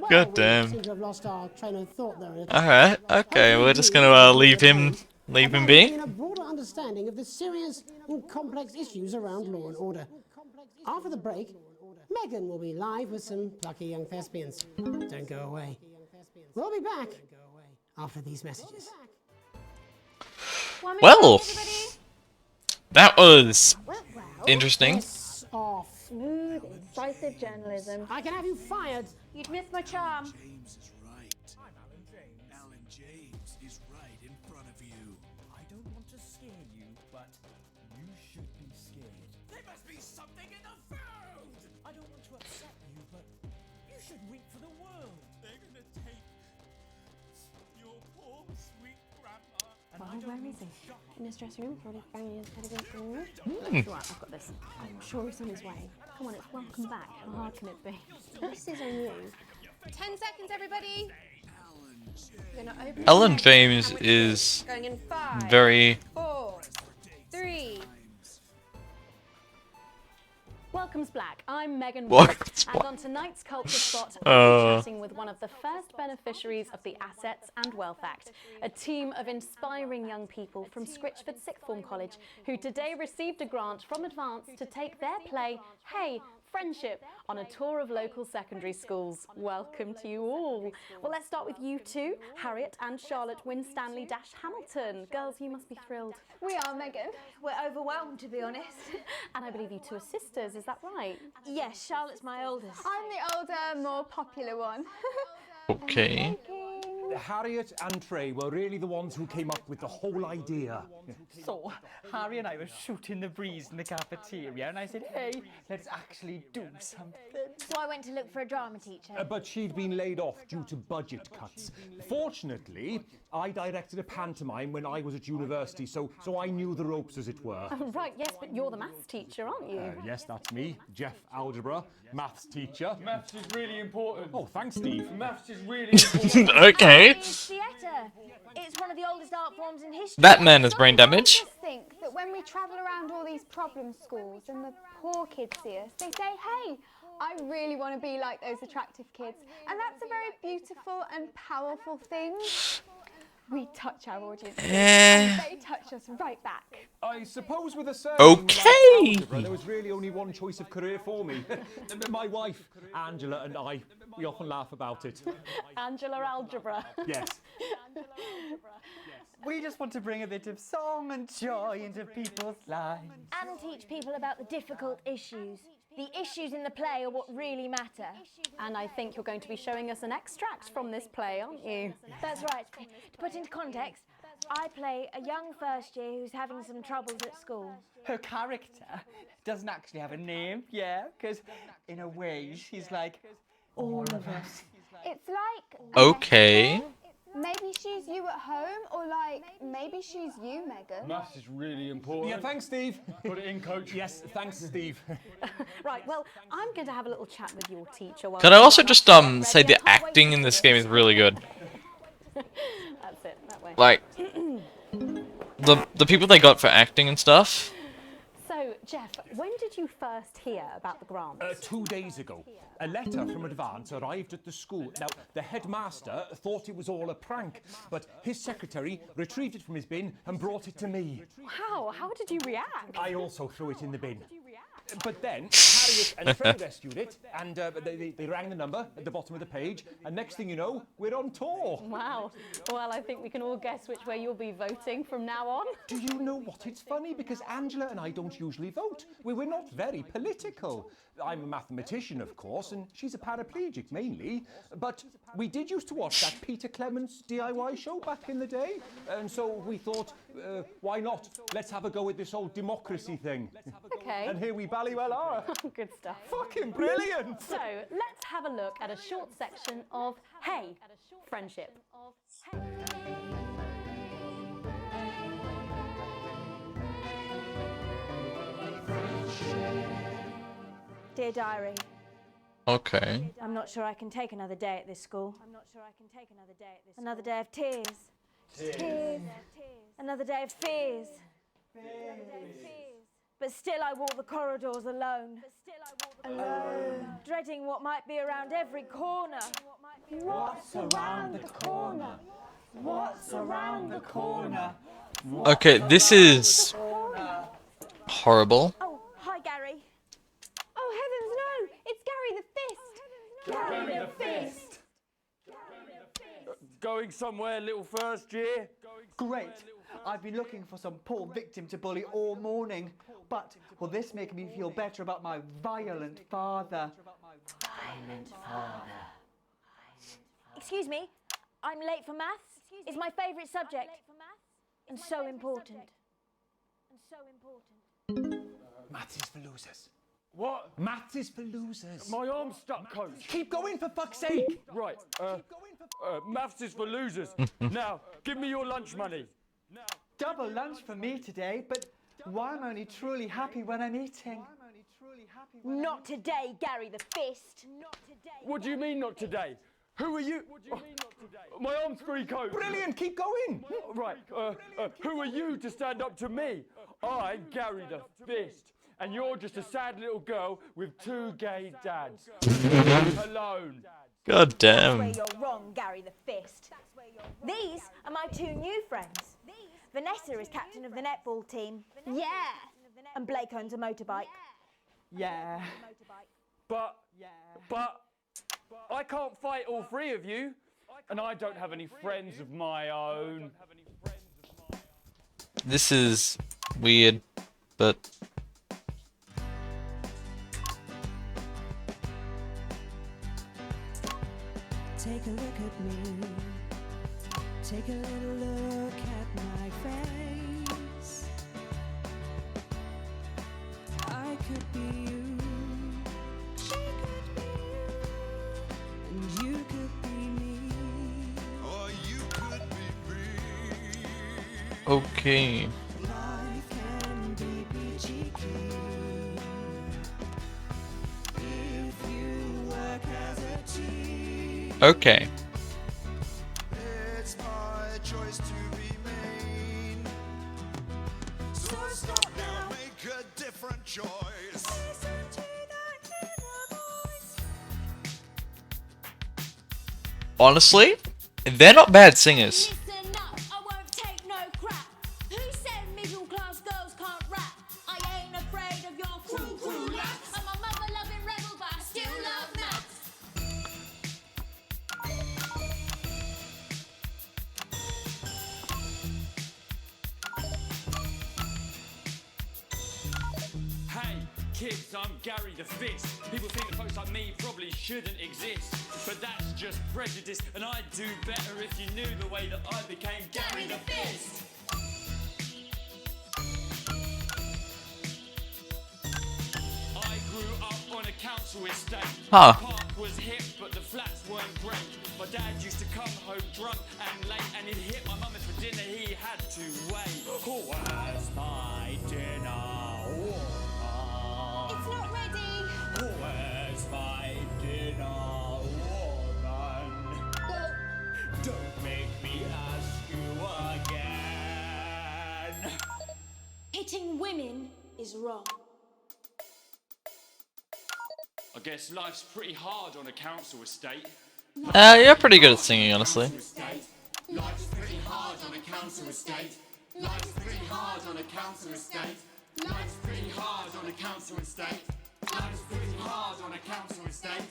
God damn. We seem to have lost our train of thought there. Alright, okay, we're just gonna leave him be. A broader understanding of the serious and complex issues around law and order. After the break, Megan will be live with some plucky young thespians. Don't go away. We'll be back after these messages. Well, that was interesting. Smooth, incisive journalism. I can have you fired. You'd miss my charm. Alan James is right in front of you. I don't want to scare you, but you should be scared. There must be something in the food! I don't want to upset you, but you should weep for the world. They're gonna take your poor sweet grandma. Well, where is he? In his dressing room, probably banging his head against the wall. Hmm. Right, I've got this. I'm sure he's on his way. Come on, it's welcome back. How hard can it be? This is on you. 10 seconds, everybody. Gonna open Alan the James sandwich is going in 5, very 4, 3. Welcome's Black. I'm Megan Welcome's Ward, and on tonight's Culture Spot, Oh. I'm chatting with one of the first beneficiaries of the Assets and Wealth Act, a team of inspiring young people from Scritchford Sixth Form College who today received a grant from Advance to take their play, Hey, Friendship, on a tour of local secondary schools. Welcome to you all. Well, let's start with you two, Harriet and Charlotte Winstanley-Hamilton. Girls, you must be thrilled. We are, Megan. We're overwhelmed, to be honest. And I believe you two are sisters, is that right? Yes, Charlotte's my oldest. I'm the older, more popular one. okay. Harriet and Trey were really the ones who came up with the whole idea. So, Harry and I were shooting the breeze in the cafeteria, and I said, hey, let's actually do something. So I went to look for a drama teacher. But she'd been laid off due to budget cuts. Fortunately, I directed a pantomime when I was at university, so I knew the ropes, as it were. Oh, right, yes, but you're the maths teacher, aren't you? Yes, that's me, Jeff Algebra, maths teacher. Maths is really important. Oh, thanks, Steve. Maths is really important. Okay. It's theatre. It's one of the oldest art forms in history. That man has brain damage. I just think that when we travel around all these problem schools and the poor kids see us, they say, hey, I really want to be like those attractive kids. And that's a very beautiful and powerful thing. We touch our audience, and they touch us right back. I suppose with a certain Okay. algebra, there was really only one choice of career for me. My wife, Angela, and I, we often laugh about it. Angela Algebra. Yes. We just want to bring a bit of song and joy into people's lives. And teach people about the difficult issues. The issues in the play are what really matter. And I think you're going to be showing us an extract from this play, aren't you? That's right. To put into context, I play a young first year who's having some troubles at school. Her character doesn't actually have a name, yeah, because in a way she's like all of us. It's like... Okay. Maybe she's you at home, or like, maybe she's you, Megan. Maths is really important. Yeah, thanks, Steve. Put it in, coach. Yes, thanks, Steve. Right, well, I'm going to have a little chat with your teacher. While Can I also just say the acting in this game is really good. That's it, that way. Like the people they got for acting and stuff. So, Jeff, when did you first hear about the grant? 2 days ago. A letter from Advance arrived at the school. Now, the headmaster thought it was all a prank, but his secretary retrieved it from his bin and brought it to me. How? How did you react? I also threw it in the bin. But then Harriet and Fred rescued it, and they rang the number at the bottom of the page, and next thing you know, we're on tour. Wow. Well, I think we can all guess which way you'll be voting from now on. Do you know what? It's funny because Angela and I don't usually vote. We're not very political. I'm a mathematician, of course, and she's a paraplegic mainly. But we did used to watch that Peter Clements DIY show back in the day. And so we thought, why not? Let's have a go with this old democracy thing. Okay. And here we bally well are. Good stuff. Fucking brilliant! So, let's have a look at a short section of Hey, Friendship. Dear Diary, Okay. I'm not sure I can take another day at this school. Another day of tears. Tears. Another day of fears. But still I walk the corridors alone. Dreading what might be around every corner. What's around the corner? What's around the corner? Okay, this is horrible. Oh, hi Gary. Oh heavens no! It's Gary the Fist! Gary the Fist! Going somewhere, little first year? Great. I've been looking for some poor victim to bully all morning, but will this make me feel better about my violent father? Excuse me, I'm late for maths. It's my favourite subject. And so important. Maths is for losers. What? Maths is for losers. My arm's stuck, coach. Keep going, for fuck's sake. Right, maths is for losers. Now, give me your lunch money. Double lunch for me today, but why am I only truly happy when I'm eating? Not today, Gary the Fist. What do you mean not today? Who are you? What do you mean not today? My arm's free, coach. Brilliant, keep going. Right, who are you to stand up to me? I'm Gary the Fist. And you're just a sad little girl with two gay dads. Alone. God That's where damn. you're wrong, Gary the Fist. These are my two new friends. Vanessa is captain of the netball team. Yeah! And Blake owns a motorbike. Yeah. But I can't fight all three of you. And I don't have any friends of my own. This is weird, but Take a look at me. Take a little look at my face. I could be you. She could be you. And you could be me. Or you could be me. okay. Life can be peachy keen if you work as a team. Okay. It's my choice to be mean. So stop now, make a different choice. Listen to that inner voice. Honestly, they're not bad singers. Listen up, I won't take no crap. Who said middle class girls can't rap? I ain't afraid of your cruel laps. I'm a mother loving rebel, but I still love maths. Hey, kids, I'm Gary the Fist. People think that folks like me probably shouldn't exist. But that's just prejudice, and I'd do better if you knew the way that I became Gary the Fist. I grew up on a council estate. Huh. The park was hip, but the flats weren't great. My dad used to come home drunk and late, and he'd hit my mum, and for dinner he had to wait. Where's my dinner? It's not ready! Where's my dinner, woman? Don't make me ask you again. Hitting women is wrong. I guess life's pretty hard on a council estate. You're pretty good at singing, honestly. Life's pretty hard on a council estate. Life's pretty hard on a council estate. Life's pretty hard on a council estate. Life's pretty hard on a council estate.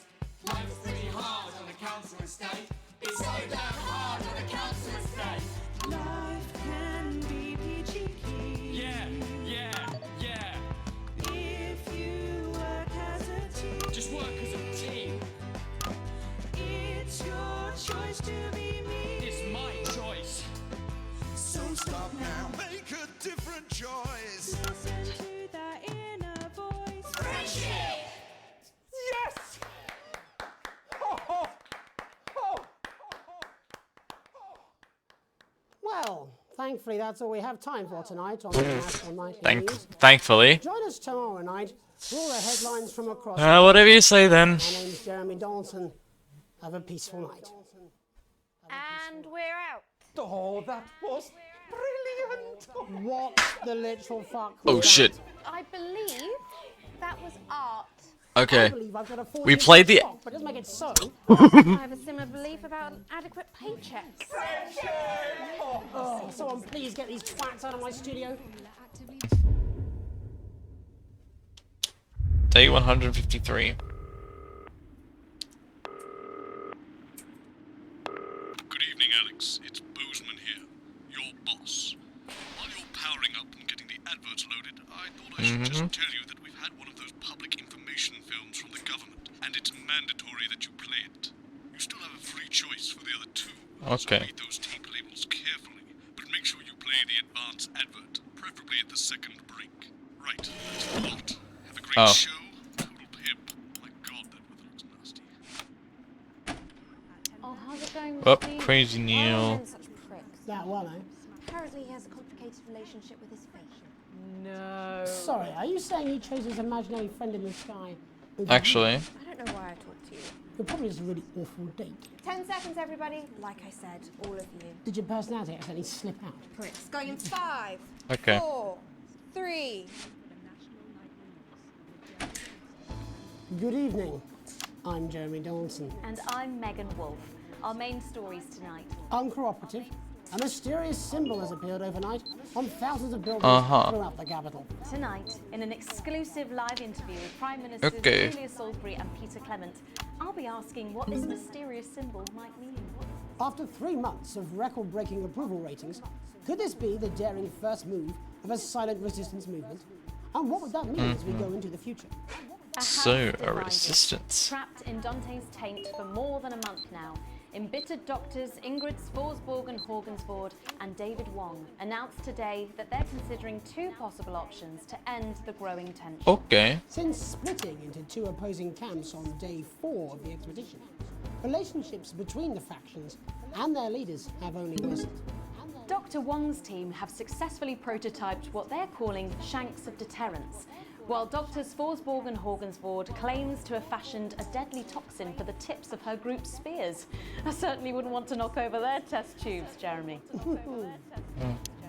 Life's pretty hard on a council estate. It's so damn hard on a council estate. Life can be peachy keen. Yeah, yeah, yeah. If you work as a team. Just work as a team. It's your choice to be me. It's my choice. So stop now. Make a different choice. Listen to that inner voice. Friendship! Yes! Oh, oh, oh. Well, thankfully that's all we have time for tonight on the National Nightly News. Thankfully. Join us tomorrow night for all the headlines from across. Whatever you say then. My name's Jeremy Dawson. Have a peaceful night. And we're out. Oh, that was brilliant! What the literal fuck? Oh was shit. I believe that was art. Okay. I believe I've got a We 40 played the. clock, but doesn't make it so. I have a similar belief about adequate paychecks. Oh, someone please get these twats out of my studio. Day 153. Good evening, Alex. It's Bozeman here, your boss. While you're powering up and getting the adverts loaded, I thought I should just tell you that we've had one of those public information films from the government, and it's mandatory that you play it. You still have a free choice for the other two. So Okay. read those tape labels carefully, but make sure you play the advance advert, preferably at the second break. Right, that's the lot. Have a great Oh. show. Total pimp. My God, that weather looks nasty. Oh, how's it going with Oh, Steve? crazy Why are Neil. men such pricks? That one, eh? Apparently he has a complicated relationship with his patient. No. Sorry, are you saying he chose his imaginary friend in the sky? Actually. I don't know why I talked to you. You're probably just a really awful date. 10 seconds, everybody. Like I said, all of you. Did your personality accidentally slip out? Pricks. Going in 5, Okay. 4, 3. Good evening. I'm Jeremy Dawson. And I'm Megan Wolf. Our main stories tonight. Uncooperative. A mysterious symbol has appeared overnight on thousands of buildings throughout the capital. Tonight, in an exclusive live interview with Prime Ministers Okay. Julia Salisbury and Peter Clement, I'll be asking what this mysterious symbol might mean. After 3 months of record-breaking approval ratings, could this be the daring first move of a silent resistance movement? And what would that mean as we go into the future? So, a resistance. Trapped in Dante's taint for more than a month now, embittered doctors Ingrid Svorsborg and Horgensvoord and David Wong announced today that they're considering 2 possible options to end the growing tension. Okay. Since splitting into 2 opposing camps on day 4 of the expedition, relationships between the factions and their leaders have only worsened. Dr. Wong's team have successfully prototyped what they're calling shanks of deterrence, while Dr. Svorsborg and Horgensvoord claims to have fashioned a deadly toxin for the tips of her group's spears. I certainly wouldn't want to knock over their test tubes, Jeremy.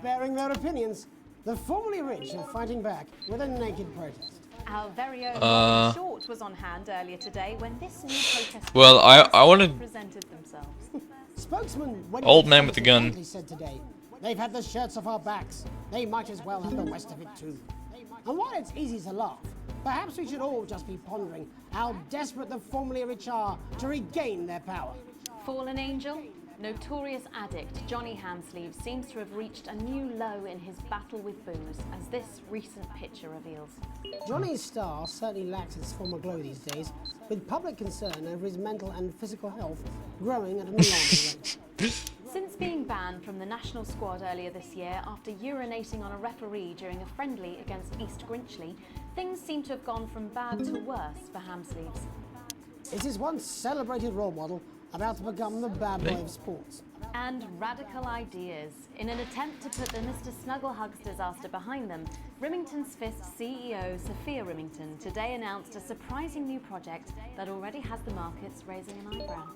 Bearing their opinions, the formerly rich are fighting back with a naked protest. Our very own Uh, Short was on hand earlier today when this new protest Well, I wanted- presented themselves. Spokesman Old man with the gun. He said today, they've had the shirts off our backs. They might as well have the rest of it too. And while it's easy to laugh, perhaps we should all just be pondering how desperate the formerly rich are to regain their power. Fallen angel? Notorious addict Johnny Hamsleeve seems to have reached a new low in his battle with booze, as this recent picture reveals. Johnny's star certainly lacks its former glow these days, with public concern over his mental and physical health growing at an alarming rate. Since being banned from the national squad earlier this year after urinating on a referee during a friendly against East Grinchley, things seem to have gone from bad to worse for Hamsleeves. It's his once celebrated role model about to become the bad boy of sports. And radical ideas. In an attempt to put the Mr. Snugglehugs disaster behind them, Rimington's Fist CEO Sophia Rimington today announced a surprising new project that already has the markets raising an eyebrow.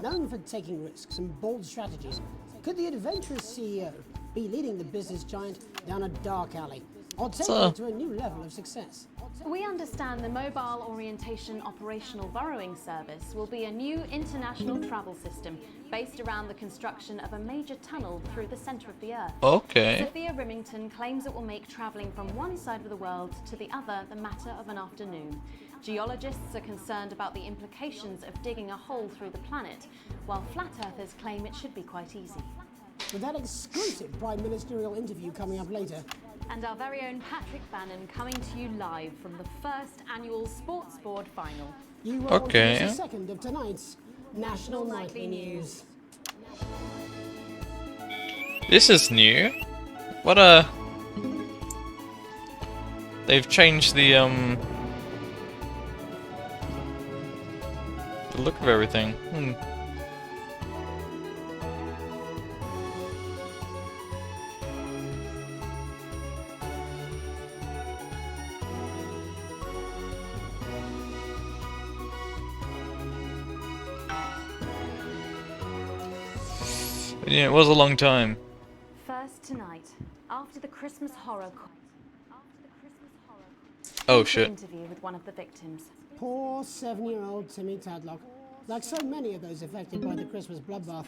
Known for taking risks and bold strategies, could the adventurous CEO be leading the business giant down a dark alley or taking it to a new level of success? We understand the Mobile Orientation Operational Burrowing Service will be a new international travel system based around the construction of a major tunnel through the centre of the Earth. Okay. Sophia Rimington claims it will make travelling from one side of the world to the other the matter of an afternoon. Geologists are concerned about the implications of digging a hole through the planet, while flat earthers claim it should be quite easy. With that exclusive Prime Ministerial interview coming up later. And our very own Patrick Bannon coming to you live from the first annual Sports Board final. You are on to the second of tonight's National Nightly News. This is new. What they've changed the look of everything. Yeah, it was a long time. First tonight, after the Christmas horror. Oh shit. Interview with one of the victims. Poor 7-year-old Timmy Tadlock, like so many of those affected by the Christmas bloodbath,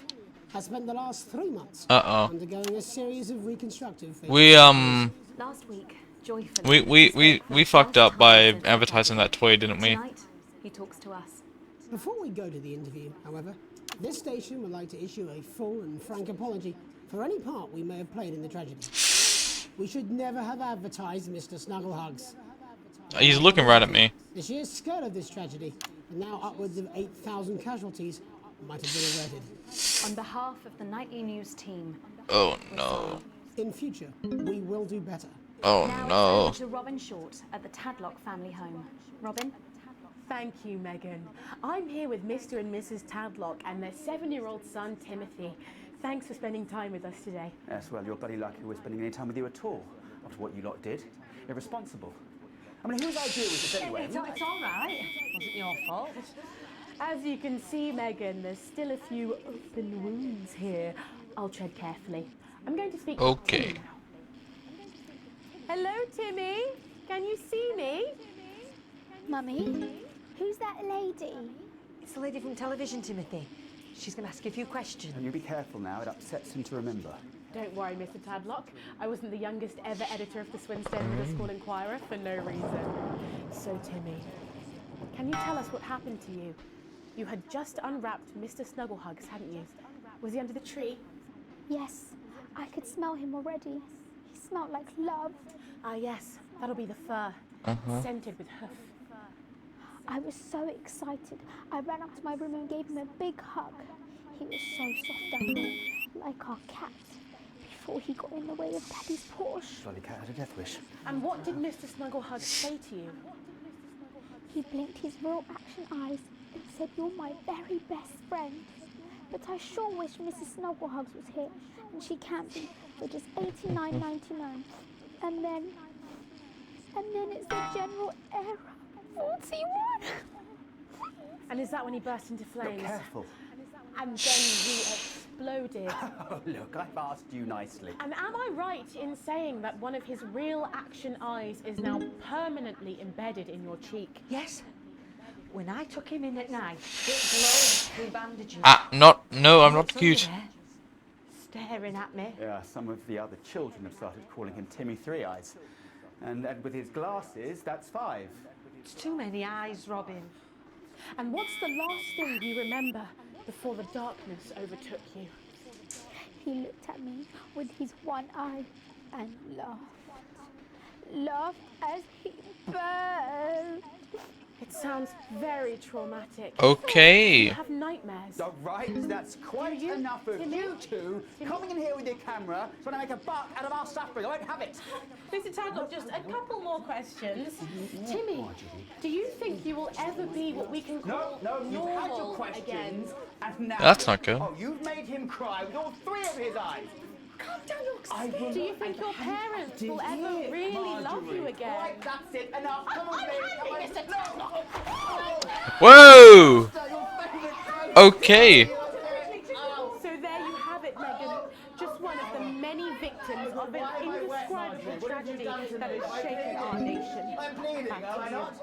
has spent the last 3 months undergoing a series of reconstructive phases. Last week, joyfully. We fucked up by advertising that toy, didn't we? Tonight, he talks to us. Before we go to the interview, however, this station would like to issue a full and frank apology for any part we may have played in the tragedy. We should never have advertised Mr. Snugglehugs. He's looking right at me. The sheer scale of this tragedy, and now upwards of 8,000 casualties, might have been averted. On behalf of the Nightly News team. Oh no. In future, we will do better. Oh now no. It's over to Robin Short at the Tadlock family home. Robin? Thank you, Megan. I'm here with Mr. and Mrs. Tadlock and their 7-year-old son, Timothy. Thanks for spending time with us today. Yes, well, you're bloody lucky we're spending any time with you at all, after what you lot did. Irresponsible. I mean, whose idea was this anyway? It's all right. It wasn't your fault. As you can see, Megan, there's still a few open wounds here. I'll tread carefully. I'm going to speak to Timmy now. Hello, Timmy. Can you see me? Mummy, who's that lady? It's the lady from television, Timothy. She's going to ask you a few questions. And you be careful now, it upsets him to remember. Don't worry, Mr. Tadlock. I wasn't the youngest ever editor of the Swinstead Middle School Inquirer for no reason. So, Timmy, can you tell us what happened to you? You had just unwrapped Mr. Snugglehugs, hadn't you? Was he under the tree? Yes, I could smell him already. He smelled like love. Ah, yes, that'll be the fur, scented with hoof. I was so excited. I ran up to my room and gave him a big hug. He was so soft and warm, like our cat, before he got in the way of Daddy's Porsche. Bloody cat had a death wish. And what did Mr. Snugglehugs say to you? He blinked his real action eyes and said, "You're my very best friend." But I sure wish Mrs. Snugglehugs was here, and she can't be, for just $89.99. And then it's the general error. 41! And is that when he burst into flames? Look careful. And then he exploded. Oh, look, I've asked you nicely. And am I right in saying that one of his real action eyes is now permanently embedded in your cheek? Yes. When I took him in at night, it glowed through bandages. No, I'm not cute. Staring at me. Yeah, some of the other children have started calling him Timmy Three Eyes. And with his glasses, that's 5. It's too many eyes, Robin. And what's the last thing you remember before the darkness overtook you? He looked at me with his one eye and laughed. Laughed as he burned. It sounds very traumatic. Okay. You have nightmares. All right, that's quite enough of you two coming in here with your camera trying to make a buck out of our suffering. I won't have it. Mr. Tadlock, just a couple more questions. Timmy, do you think you will ever be what we can call No, you've had your normal questions, again? and now... That's not good. Oh, you've made him cry with all 3 of his eyes. Calm down, do you think your parents will ever really love you again? Right, that's it. Enough. Come on, baby. Mr. Tadlock. Whoa! Okay. So there you have it, Megan. Just one of the many victims of an indescribable tragedy that has shaken our nation. I'm pleading, am I not?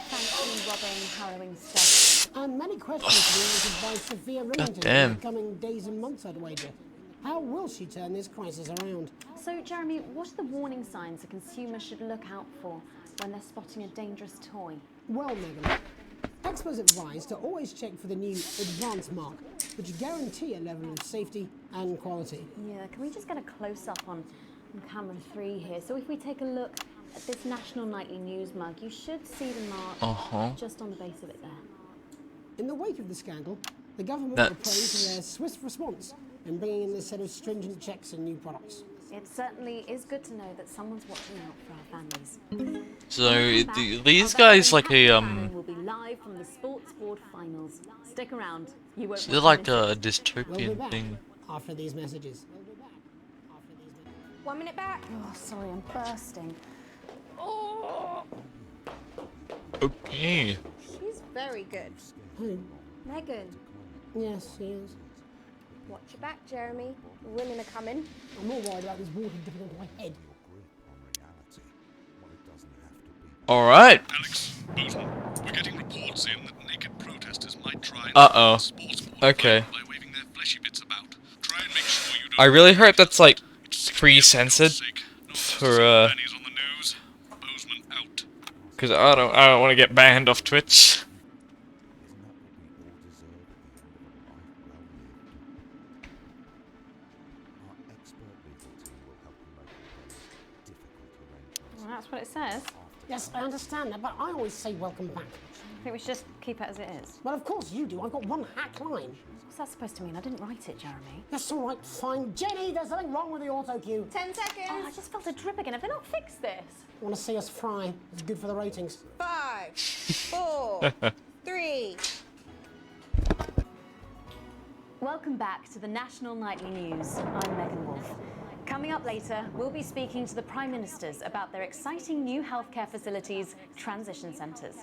Thankfully, robbing, harrowing stuff. And many questions to be answered by Sophia Remington damn. in the coming days and months, I'd wager. How will she turn this crisis around? So, Jeremy, what are the warning signs a consumer should look out for when they're spotting a dangerous toy? Well, Megan, experts advise to always check for the new Advanced mark, which guarantee a level of safety and quality. Yeah, can we just get a close-up on camera 3 here? So if we take a look at this National Nightly News mug, you should see the mark just on the base of it there. In the wake of the scandal, the government That's- proposed their swift response in bringing in this set of stringent checks and new products. It certainly is good to know that someone's watching out for our families. So these guys like a We'll be live from the Sports Board finals. Stick around. You won't. so they're like a We'll be dystopian back thing. after these messages. 1 minute back. Oh, sorry, I'm bursting. Okay. She's very good. Who? Megan, Yes, she is. watch your back, Jeremy. Women are coming. I'm more worried about this water dipping into my head. All right. Alex, Bozeman, we're getting reports in that naked protesters might try and Uh-oh. sports board Okay. by waving their fleshy bits about. Try and make sure you don't I really hope that's like pre-censored for pennies on the news. Bozeman out. because I don't want to get banned off Twitch. Well, that's what it says. Yes, I understand that, but I always say welcome back. I think we should just keep it as it is. Well, of course you do. I've got one hack line. What's that supposed to mean? I didn't write it, Jeremy. That's all right, fine. Jenny, there's something wrong with the auto cue. 10 seconds. Oh, I just felt a drip again. Have they not fixed this? Want to see us fry? It's good for the ratings. 5, 4, 3. Welcome back to the National Nightly News. I'm Megan Wolf. Coming up later, we'll be speaking to the Prime Ministers about their exciting new healthcare facilities, transition centres.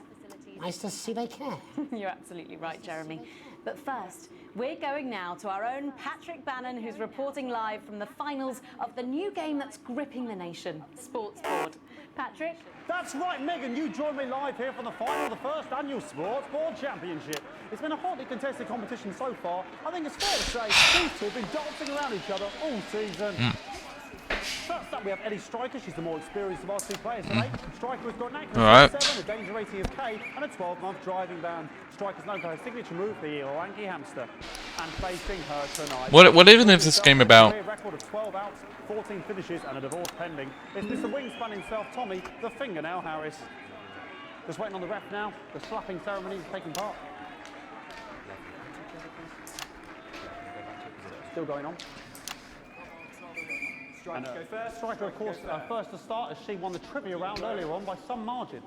Nice to see they care. You're absolutely right, Jeremy. But first, we're going now to our own Patrick Bannon, who's reporting live from the finals of the new game that's gripping the nation, Sports Board. Patrick? That's right, Megan. You join me live here for the final of the first annual Sports Board Championship. It's been a hotly contested competition so far. I think it's fair to say these two have been dancing around each other all season. First up, we have Ellie Striker. She's the more experienced of our two players today. Striker has got an accuracy of 7, a danger rating of K, and a 12-month driving ban. Striker's known for her signature move, the lanky hamster. And facing her tonight. What even is this game about? A record of 12 outs, 14 finishes, and a divorce pending. It's Mr. Wingspan himself, Tommy, the fingernail Harris. Just waiting on the ref now. The slapping ceremony is taking part. Still going on. Striker go first. Striker, of course, first to start as she won the trivia round earlier on by some margin.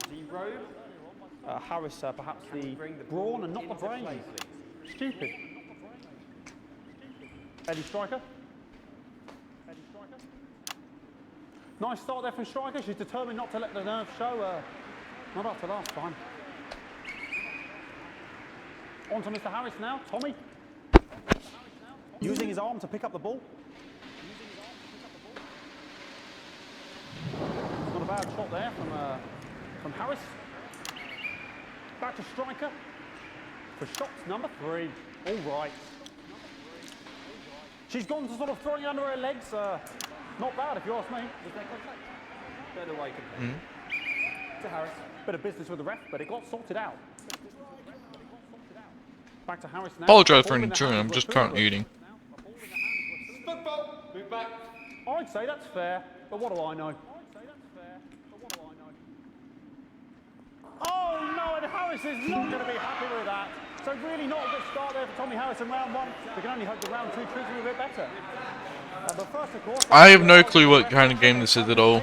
Harris, perhaps the brawn and not the brain. Stupid. Eddie Striker. Nice start there from Striker. She's determined not to let the nerves show. Not after last time. On to Mr. Harris now. Tommy. Using his arm to pick up the ball. Not a bad shot there from Harris. Back to Striker for shots number 3. All right. She's gone to sort of throwing under her legs. Not bad if you ask me. Better way to Harris. Bit of business with the ref, but it got sorted out. Back to Harris now. Apologise for enjoying. I'm just currently eating. Football. Move back. I'd say that's fair, but what do I know? Oh no, and Harris is not going to be happy with that. So really not a good start there for Tommy Harris in round 1. We can only hope the round 2 treats him a bit better. But first, of course, I have no clue what kind of game this is at all.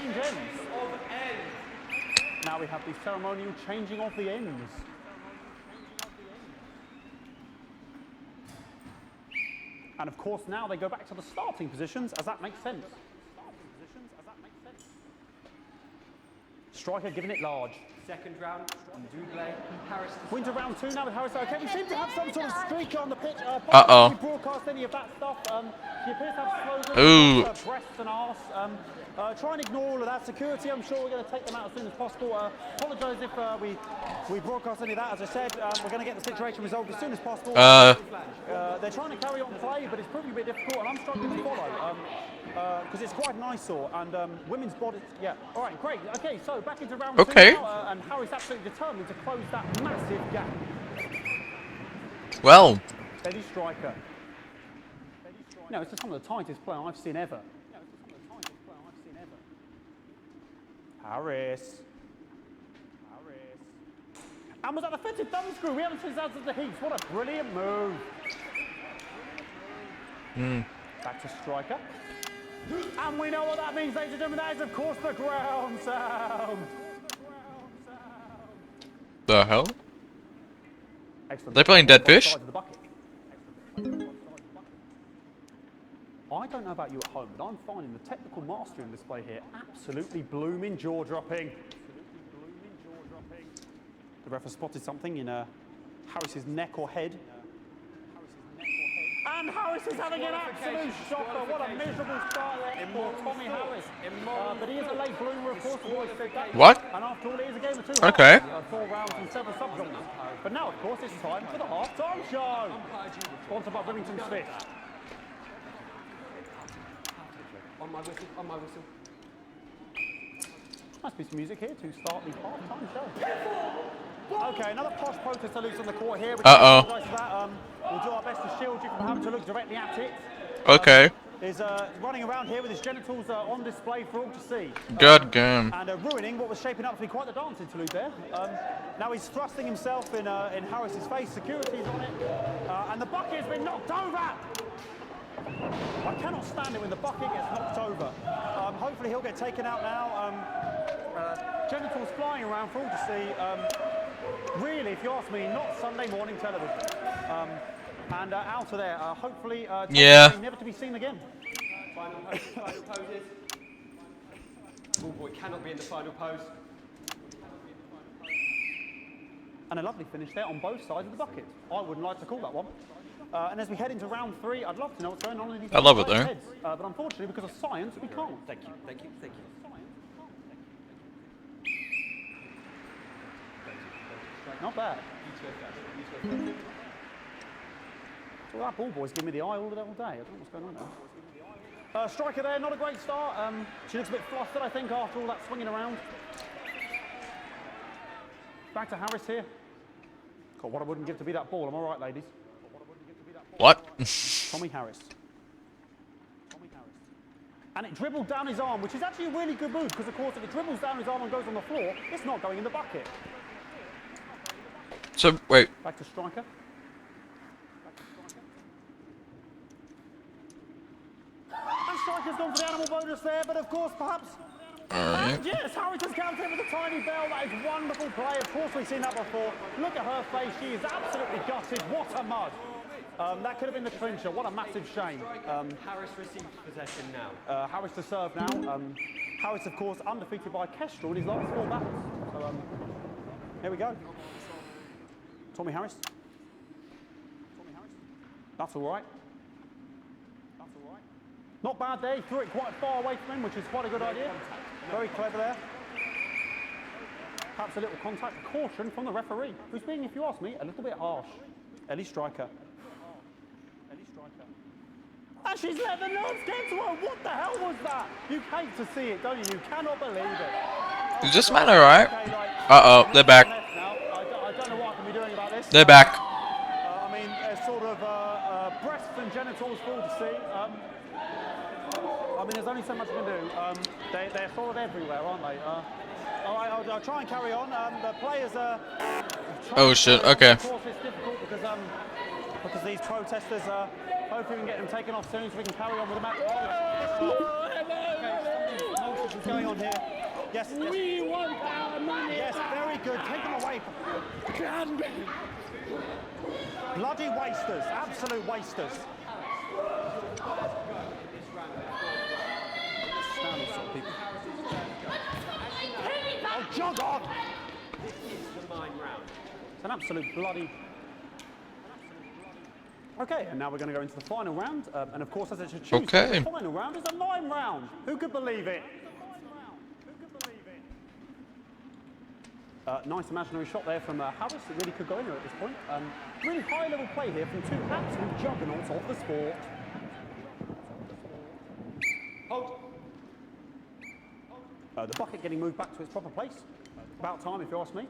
now we have the ceremonial changing of the ends. And of course now they go back to the starting positions, as that makes sense. Striker giving it large. Second round, double. Harris. Winter round 2 now with Harris. Okay, we seem to have some sort of streak on the pitch. Uh-oh. We broadcast any of that stuff. She appears to have slogans, Ooh. breasts and arse. Try and ignore all of that. Security, I'm sure we're going to take them out as soon as possible. Apologise if we broadcast any of that. As I said, we're going to get the situation resolved as soon as possible. They're trying to carry on play, but it's proving a bit difficult, and I'm struggling to follow. Because it's quite an eyesore, and women's bodies. Yeah. All right, great. Okay, so back into round 2 now, and Harry's absolutely determined to close that massive gap. Well. Steady striker. No, it's just some of the tightest play I've seen ever. Harris. And was that the fitted thumb screw? We haven't seen out of the heats. What a brilliant move. Back to striker. And we know what that means, ladies and gentlemen. That is, of course, the ground sound. The hell? Excellent. They're playing Dead Fish? I don't know about you at home, but I'm finding the technical mastering display here absolutely blooming jaw-dropping. The ref has spotted something in Harris's neck or head. And Harris is having an absolute shocker. What a miserable start there for Tommy Harris. But he is a late bloomer, of course. What? And after all, it is a game of 2 Okay. rounds, 4 rounds and 7 subgenres. But now, of course, it's time for the half-time show. Sponsored by Remington Smith. On my whistle, on my whistle. Nice piece of music here to start the half-time show. Okay, another posh protester loose on the court here. Uh-oh. We'll do our best to shield you from having to look directly at it. Okay. Is running around here with his genitals on display for all to see. God damn. And ruining what was shaping up to be quite the dance interlude there. Now he's thrusting himself in Harris's face. Security's on it. And the bucket has been knocked over. I cannot stand it when the bucket gets knocked over. Hopefully he'll get taken out now. Genitals flying around for all to see. Really, if you ask me, not Sunday morning television. And out of there, hopefully, yeah. Never to be seen again. Final poses. Oh boy, cannot be in the final pose. And a lovely finish there on both sides of the bucket. I wouldn't like to call that one. And as we head into round 3, I'd love to know what's going on in these I love it though. heads. But unfortunately, because of science, we can't. Thank you, thank you, thank you. Not bad. Well, that ball boy's giving me the eye all day. I don't know what's going on there. Striker there, not a great start. She looks a bit flustered, I think, after all that swinging around. Back to Harris here. God, what I wouldn't give to be that ball. I'm all right, ladies. What? Tommy Harris. And it dribbled down his arm, which is actually a really good move, because, of course, if it dribbles down his arm and goes on the floor, it's not going in the bucket. So, wait. Back to striker. And striker's gone for the animal bonus there, but of course, perhaps. Alright. And yes, Harris has counted with a tiny bell. That is wonderful play. Of course, we've seen that before. Look at her face. She is absolutely gutted. What a mud. That could have been the clincher. What a massive shame. Harris receives possession now. Harris to serve now. Harris, of course, undefeated by Kestrel in his last 4 battles. So, here we go. Tommy Harris. That's all right. Not bad there. He threw it quite far away from him, which is quite a good idea. Very clever there. Perhaps a little contact. Caution from the referee, who's being, if you ask me, a little bit harsh. Ellie Striker. And she's let the nerves get to her. What the hell was that? You hate to see it, don't you? You cannot believe it. Is this man alright? Uh-oh, they're back. I don't know what I can be doing about this. They're back. I mean, sort of breasts and genitals for all to see. I mean, there's only so much you can do. They're sort of everywhere, aren't they? All right, I'll try and carry on. The players are... Oh shit, okay. Of course, it's difficult because these protesters are... Hopefully we can get them taken off soon so we can carry on with the match. What's going on here? Yes. We want our money. Yes, very good. Take them away. Bloody wasters. Absolute wasters. Oh, jog on! It's an absolute bloody... Okay, and now we're going to go into the final round. And of course, as it should choose, Okay. the final round is a mime round. Who could believe it? Nice imaginary shot there from Harris. It really could go anywhere at this point. Really high-level play here from two absolute juggernauts of the sport. The bucket getting moved back to its proper place. About time, if you ask me.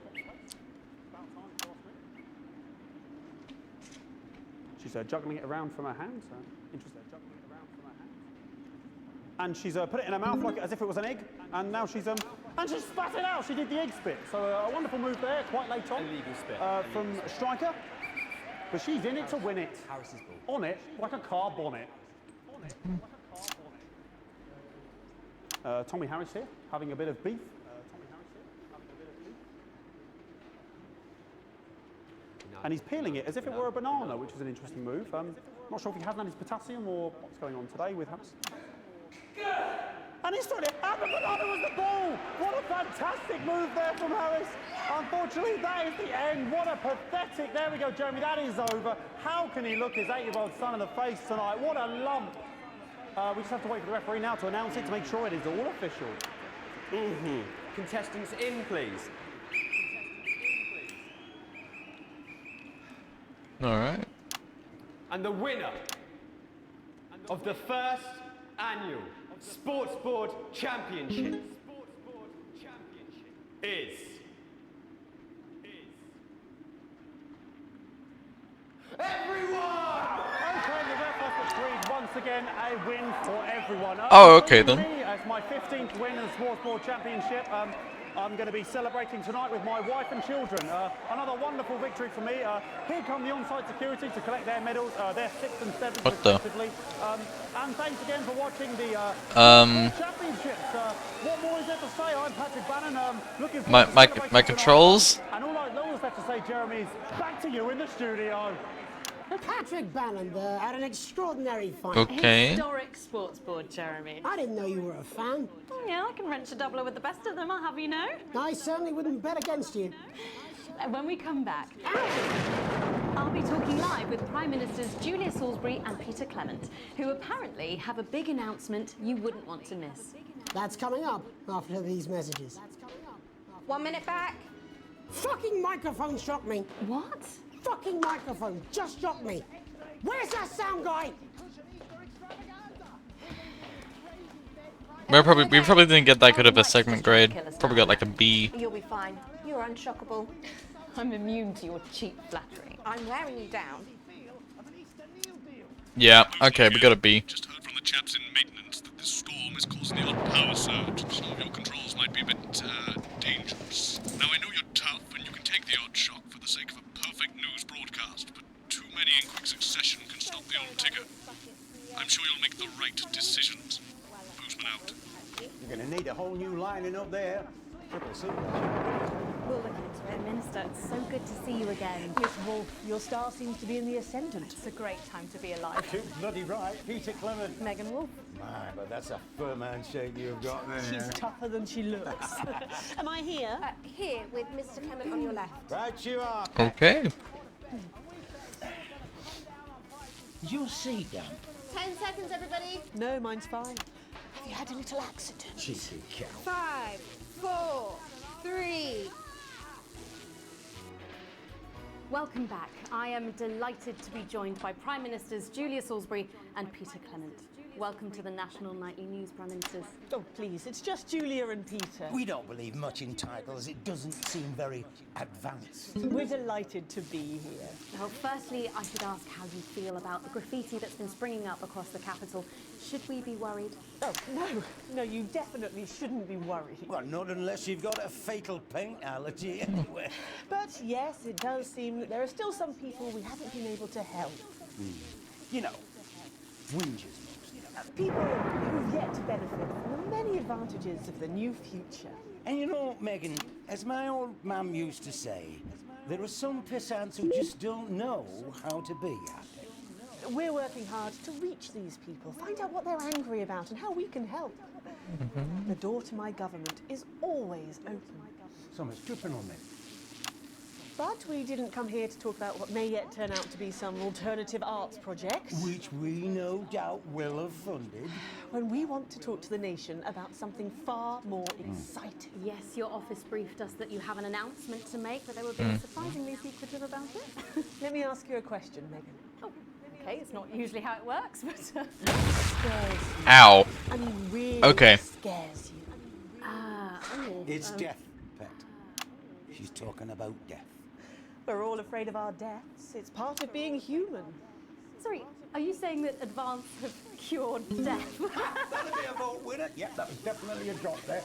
She's juggling it around from her hands. Interesting. Juggling it around from her hands. And she's put it in her mouth like as if it was an egg. And now she's and she spat it out. She did the egg spit. So a wonderful move there, quite late on. Illegal spit. From Striker. But she's in it to win it. Harris's ball. On it like a car bonnet. Tommy Harris here, having a bit of beef. And he's peeling it as if it were a banana, which is an interesting move. Not sure if he hasn't had his potassium or what's going on today with Harris. And he's throwing it, and the banana was the ball! What a fantastic move there from Harris. Unfortunately, that is the end. What a pathetic, there we go, Jeremy, that is over. How can he look his 8-year-old son in the face tonight? What a lump. We just have to wait for the referee now to announce it to make sure it is all official. Contestants in, please. All right. And the winner of the first annual Sports Board Championship is everyone! Okay, the ref has agreed once again a win for everyone. Oh, okay then. As my 15th win in the Sports Board Championship, I'm going to be celebrating tonight with my wife and children. Another wonderful victory for me. Here come the on-site security to collect their medals, their 6th and 7th respectively. And thanks again for watching the championships. What more is there to say? I'm Patrick Bannon. Looking forward to celebrating my tonight. controls. And all that's left to say, Jeremy, is back to you in the studio. Patrick Bannon had an extraordinary fight. Okay. Historic sports board, Jeremy. I didn't know you were a fan. Oh, yeah, I can wrench a doubler with the best of them, I'll have you know. I certainly wouldn't bet against you. When we come back, I'll be talking live with Prime Ministers Julia Salisbury and Peter Clement, who apparently have a big announcement you wouldn't want to miss. That's coming up after these messages. 1 minute back. Fucking microphone shocked me. What? Fucking microphone just shocked me. Where's that sound guy? We probably didn't get that good of a segment grade. Probably got like a B. You'll be fine. You're unshockable. I'm immune to your cheap flattery. I'm wearing you down. Yeah. Okay, we got a B. Just heard from the chaps in maintenance that this storm is causing the odd power surge. Some of your controls might be a bit dangerous. Now I know you're tough and you can take the odd shock for the sake of a perfect news broadcast, but too many in quick succession can stop the old ticker. I'm sure you'll make the right decisions. Boozman out. You're going to need a whole new lining up there. Triple super. We'll look into it, Minister. It's so good to see you again. Yes, Wolf, your star seems to be in the ascendant. It's a great time to be alive. Too bloody right, Peter Clement. Megan Wolf. My, but that's a firm handshake you've got there. She's tougher than she looks. Am I here? Here with Mr. Clement on your left. Right you are. Okay. Is your seat down? 10 seconds, everybody. No, mine's fine. Have you had a little accident? Cheeky cow. 5, 4, 3. Welcome back. I am delighted to be joined by Prime Ministers Julia Salisbury and Peter Clement. Welcome to the National Nightly News, Prime Ministers. Oh, please, it's just Julia and Peter. We don't believe much in titles. It doesn't seem very advanced. We're delighted to be here. Well, firstly, I should ask how you feel about the graffiti that's been springing up across the capital. Should we be worried? Oh, no, you definitely shouldn't be worried. Well, not unless you've got a fatal paint allergy anyway. But yes, it does seem that there are still some people we haven't been able to help. You know, whingers. People who've yet to benefit from the many advantages of the new future. And you know, Megan, as my old mum used to say, there are some pissants who just don't know how to be happy. We're working hard to reach these people, find out what they're angry about and how we can help. The door to my government is always open. Someone's tripping on me. But we didn't come here to talk about what may yet turn out to be some alternative arts project. Which we no doubt will have funded. When we want to talk to the nation about something far more exciting. Yes, your office briefed us that you have an announcement to make, but they were being surprisingly secretive about it. Let me ask you a question, Megan. Oh, okay, it's not usually how it works, but... What scares you? Ow. I mean, really Okay. scares you? It's death, Pet. She's talking about death. We're all afraid of our deaths. It's part of being human. Sorry, are you saying that Advance have cured death? That'll be a vote winner. Yep, that was definitely a drop there.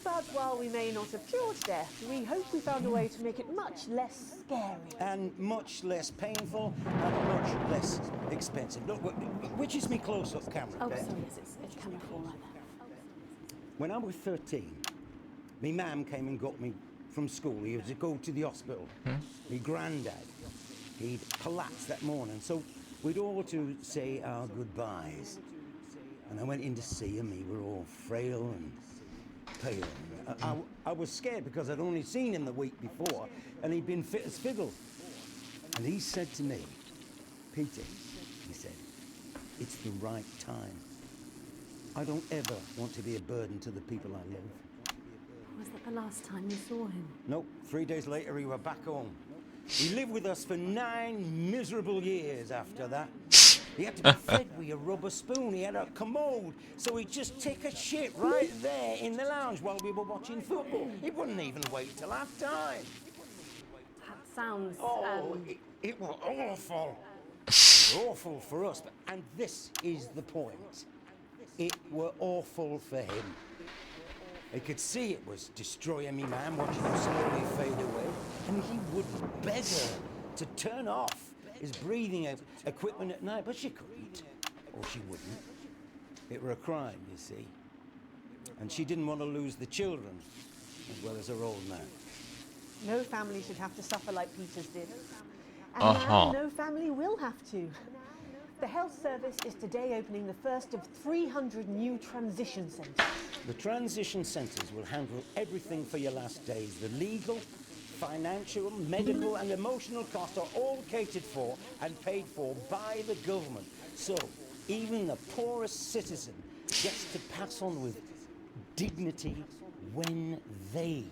But while we may not have cured death, we hope we found a way to make it much less scary. And much less painful and much less expensive. Look, which is me close-up camera, Oh, Bet? sorry, yes, it's camera 4 right there. When I was 13, me mum came and got me from school. He was to go to the hospital. Me granddad, he'd collapsed that morning, so we'd all to say our goodbyes. And I went in to see him. He were all frail and pale. I was scared because I'd only seen him the week before, and he'd been fit as fiddle. And he said to me, Peter, he said, it's the right time. I don't ever want to be a burden to the people I love. Was that the last time you saw him? Nope, 3 days later he were back home. He lived with us for 9 miserable years after that. He had to be fed with a rubber spoon. He had a commode, so he'd just take a shit right there in the lounge while we were watching football. He wouldn't even wait till half time. That sounds... It was awful. Awful for us, and this is the point. It were awful for him. He could see it was destroying me, man, watching him slowly fade away. And he would beg her to turn off his breathing equipment at night, but she couldn't, or she wouldn't. It were a crime, you see. And she didn't want to lose the children, as well as her old man. No family should have to suffer like Peter's did. And now no family will have to. The health service is today opening the first of 300 new transition centres. The transition centres will handle everything for your last days. The legal, financial, medical and emotional costs are all catered for and paid for by the government. So even the poorest citizen gets to pass on with dignity when they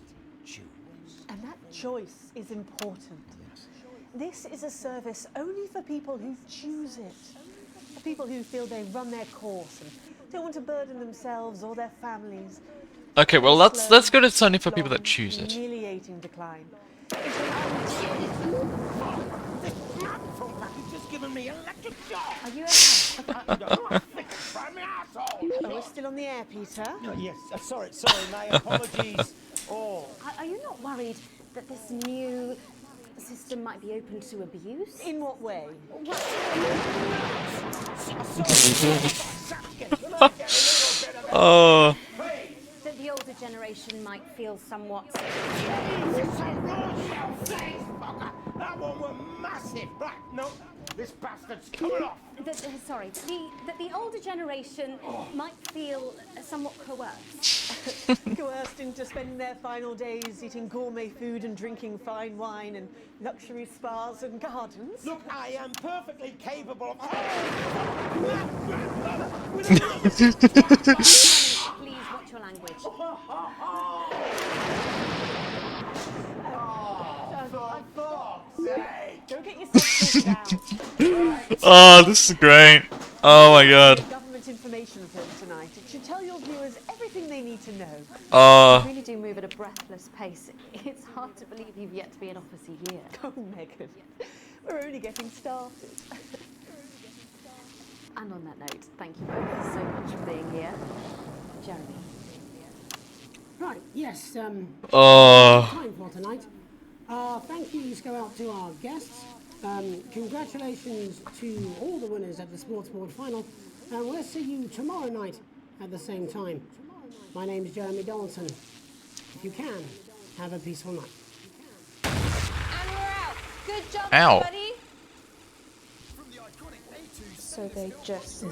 choose. And that choice is important. This is a service only for people who choose it. For people who feel they've run their course and don't want to burden themselves or their families. Okay, well let's go to it's only for people that choose it. Humiliating decline. Just given me electric shock. Are you okay? Oh, we're still on the air, Peter. No, yes, sorry, my apologies. Oh. Are you not worried that this new system might be open to abuse? In what way? Oh. That the older generation might feel somewhat... That one was massive. Right, no, this bastard's coming off. Sorry, that the older generation might feel somewhat coerced. Coerced into spending their final days eating gourmet food and drinking fine wine and luxury spas and gardens. Look, I am perfectly capable of... Please watch your language. Don't get yourself down. Oh, this is great. Oh my god. Government information film tonight. It should tell your viewers everything they need to know. You really do move at a breathless pace. It's hard to believe you've yet to be in office a year. Oh, Megan, we're only getting started. And on that note, thank you both so much for being here. Jeremy. Right, yes, time for tonight. Thank yous go out to our guests. Congratulations to all the winners at the Sports Board Final. And we'll see you tomorrow night at the same time. My name is Jeremy Donaldson. If you can, have a peaceful night. And we're out. Good job, Ow. everybody. So they just...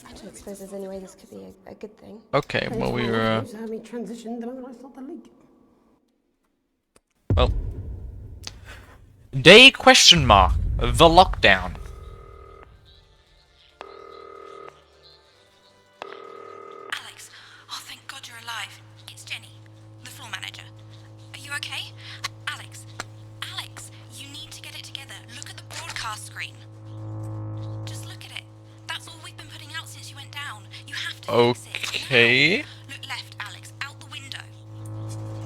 I don't suppose there's any way this could be a good thing. Okay, well we were... Let me transition the moment I start the leak. Well, Day question mark. The lockdown. Alex, oh thank God you're alive. It's Jenny, the floor manager. Are you okay? Alex, you need to get it together. Look at the broadcast screen. Just look at it. That's all we've been putting out since you went down. You have to fix it. Okay. Look left, Alex, out the window.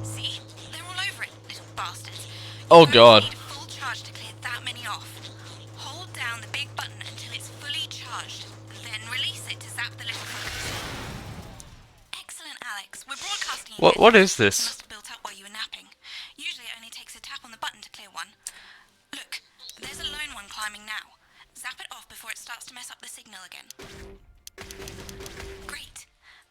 See? They're all over it, little bastards. Oh God. Full charge to clear that many off. Hold down the big button until it's fully charged. Then release it to zap the little fuckers. Excellent, Alex. We're broadcasting. What is this? Built up while you were napping. Usually it only takes a tap on the button to clear one. Look, there's a lone one climbing now. Zap it off before it starts to mess up the signal again. Great.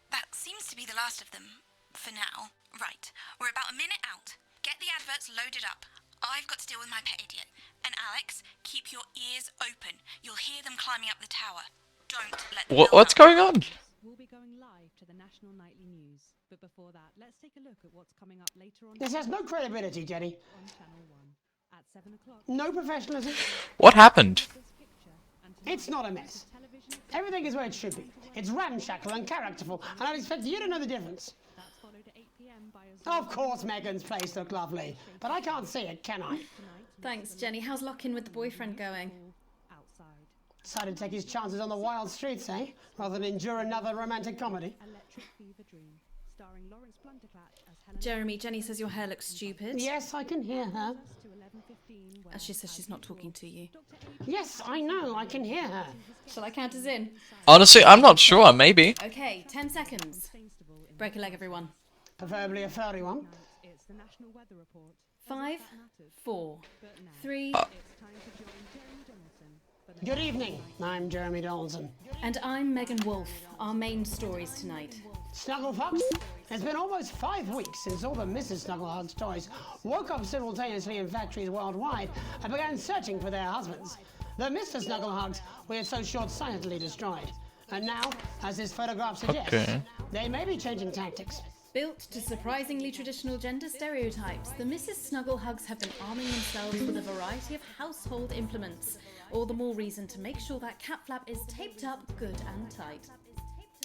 That seems to be the last of them. For now. Right. We're about a minute out. Get the adverts loaded up. I've got to deal with my pet idiot. And Alex, keep your ears open. You'll hear them climbing up the tower. Don't let them What's going on? We'll be going live to the National Nightly News. But before that, let's take a look at what's coming up later on. This has no credibility, Jenny. On Channel 1 at 7 o'clock. No professionalism. What happened? It's not a mess. Everything is where it should be. It's ramshackle and characterful, and I'd expect you to know the difference. Of course Megan's place looked lovely, but I can't see it, can I? Thanks, Jenny. How's lock-in with the boyfriend going? Decided to take his chances on the wild streets, eh? Rather than endure another romantic comedy. Jeremy, Jenny says your hair looks stupid. Yes, I can hear her. She says she's not talking to you. Yes, I know, I can hear her. Shall I count us in? Honestly, I'm not sure. Maybe. Okay, 10 seconds. Break a leg, everyone. Preferably a furry one. 5, 4, 3... Good evening, I'm Jeremy Donaldson. And I'm Megan Wolf. Our main stories tonight. Snugglepups? It's been almost 5 weeks since all the Mrs. Snugglehugs toys woke up simultaneously in factories worldwide and began searching for their husbands. The Mr. Snugglehugs were so short-sightedly destroyed. And now, as this photograph suggests, they may be changing tactics. Built to surprisingly traditional gender stereotypes, the Mrs. Snugglehugs have been arming themselves with a variety of household implements. All the more reason to make sure that cat flap is taped up good and tight.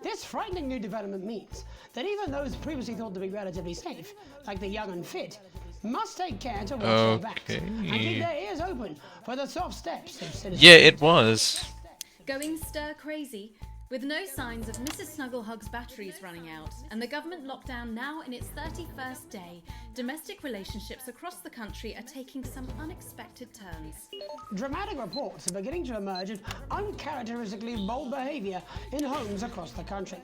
This frightening new development means that even those previously thought to be relatively safe, like the young and fit, must take care to watch their backs and keep their ears open for the soft steps of sinister. Yeah, it was. Going stir crazy, with no signs of Mrs. Snugglehug's batteries running out, and the government lockdown now in its 31st day, domestic relationships across the country are taking some unexpected turns. Dramatic reports are beginning to emerge of uncharacteristically bold behaviour in homes across the country.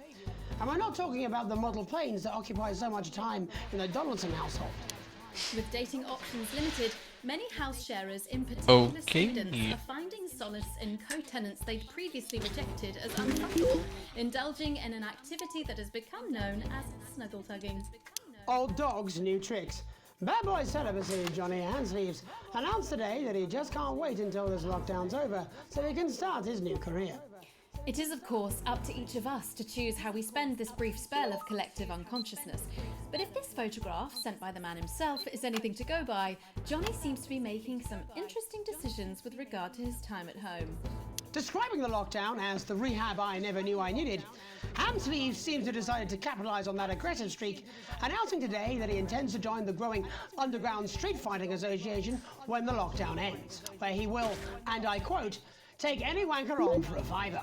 And we're not talking about the model planes that occupy so much time in the Donaldson household. With dating options limited, many house sharers, in particular students, are finding solace in co-tenants they'd previously rejected as uncomfortable, indulging in an activity that has become known as snuggle tugging. Old dogs, new tricks. Bad boy celibacy Johnny Handsleeves announced today that he just can't wait until this lockdown's over so he can start his new career. It is, of course, up to each of us to choose how we spend this brief spell of collective unconsciousness. But if this photograph, sent by the man himself, is anything to go by, Johnny seems to be making some interesting decisions with regard to his time at home. Describing the lockdown as the rehab I never knew I needed, Handsleeves seems to have decided to capitalise on that aggressive streak, announcing today that he intends to join the growing Underground Street Fighting Association when the lockdown ends, where he will, and I quote, take any wanker on for a fiver.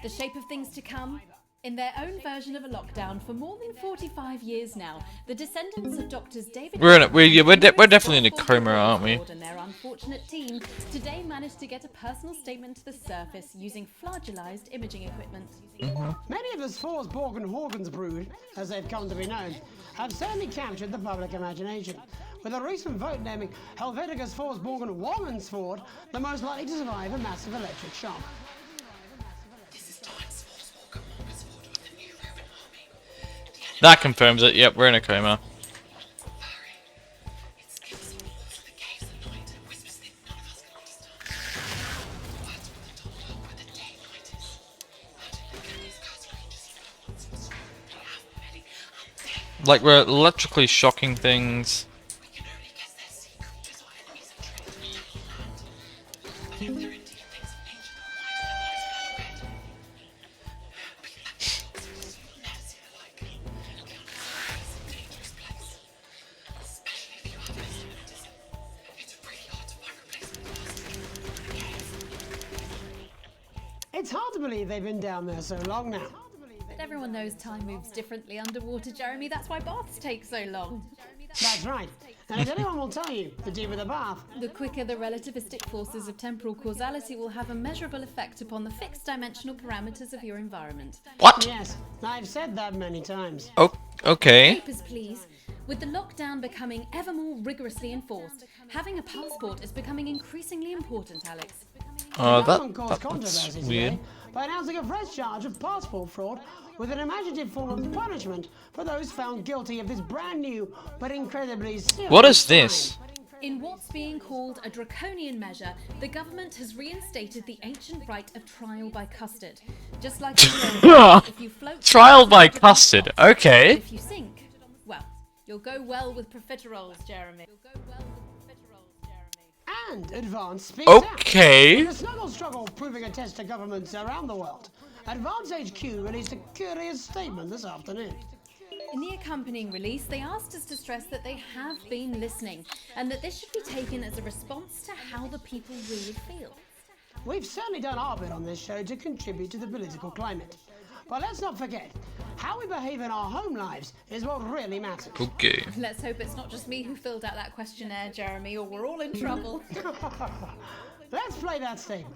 The shape of things to come? In their own version of a lockdown for more than 45 years now, the descendants of doctors David... We're definitely in a coma, aren't we? ...and their unfortunate team today managed to get a personal statement to the surface using flagellized imaging equipment. Many of the Sforsborg and Horgans brood, as they've come to be known, have certainly captured the public imagination, with a recent vote naming Helvetica Sforsborg and Warmansford the most likely to survive a massive electric shock. That confirms it. Yep, we're in a coma. Like, we're electrically shocking things. It's hard to believe they've been down there so long now. But everyone knows time moves differently underwater, Jeremy. That's why baths take so long. That's right. And as anyone will tell you, the deeper the bath, the quicker the relativistic forces of temporal causality will have a measurable effect upon the fixed dimensional parameters of your environment. What? Yes, I've said that many times. Oh, okay. Papers, please. With the lockdown becoming ever more rigorously enforced, having a passport is becoming increasingly important, Alex. That's weird. By announcing a fresh charge of passport fraud with an imaginative form of punishment for those found guilty of this brand new but incredibly serious What is this? In what's being called a draconian measure, the government has reinstated the ancient right of trial by custard. Just like if you float Trial by custard. Okay. If you sink, well, you'll go well with profiteroles, Jeremy. And Advance speaks Okay. out. In a snuggle struggle proving a test to governments around the world, Advance HQ released a curious statement this afternoon. In the accompanying release, they asked us to stress that they have been listening, and that this should be taken as a response to how the people really feel. We've certainly done our bit on this show to contribute to the political climate. But let's not forget, how we behave in our home lives is what really matters. Okay. Let's hope it's not just me who filled out that questionnaire, Jeremy, or we're all in trouble. Let's play that statement.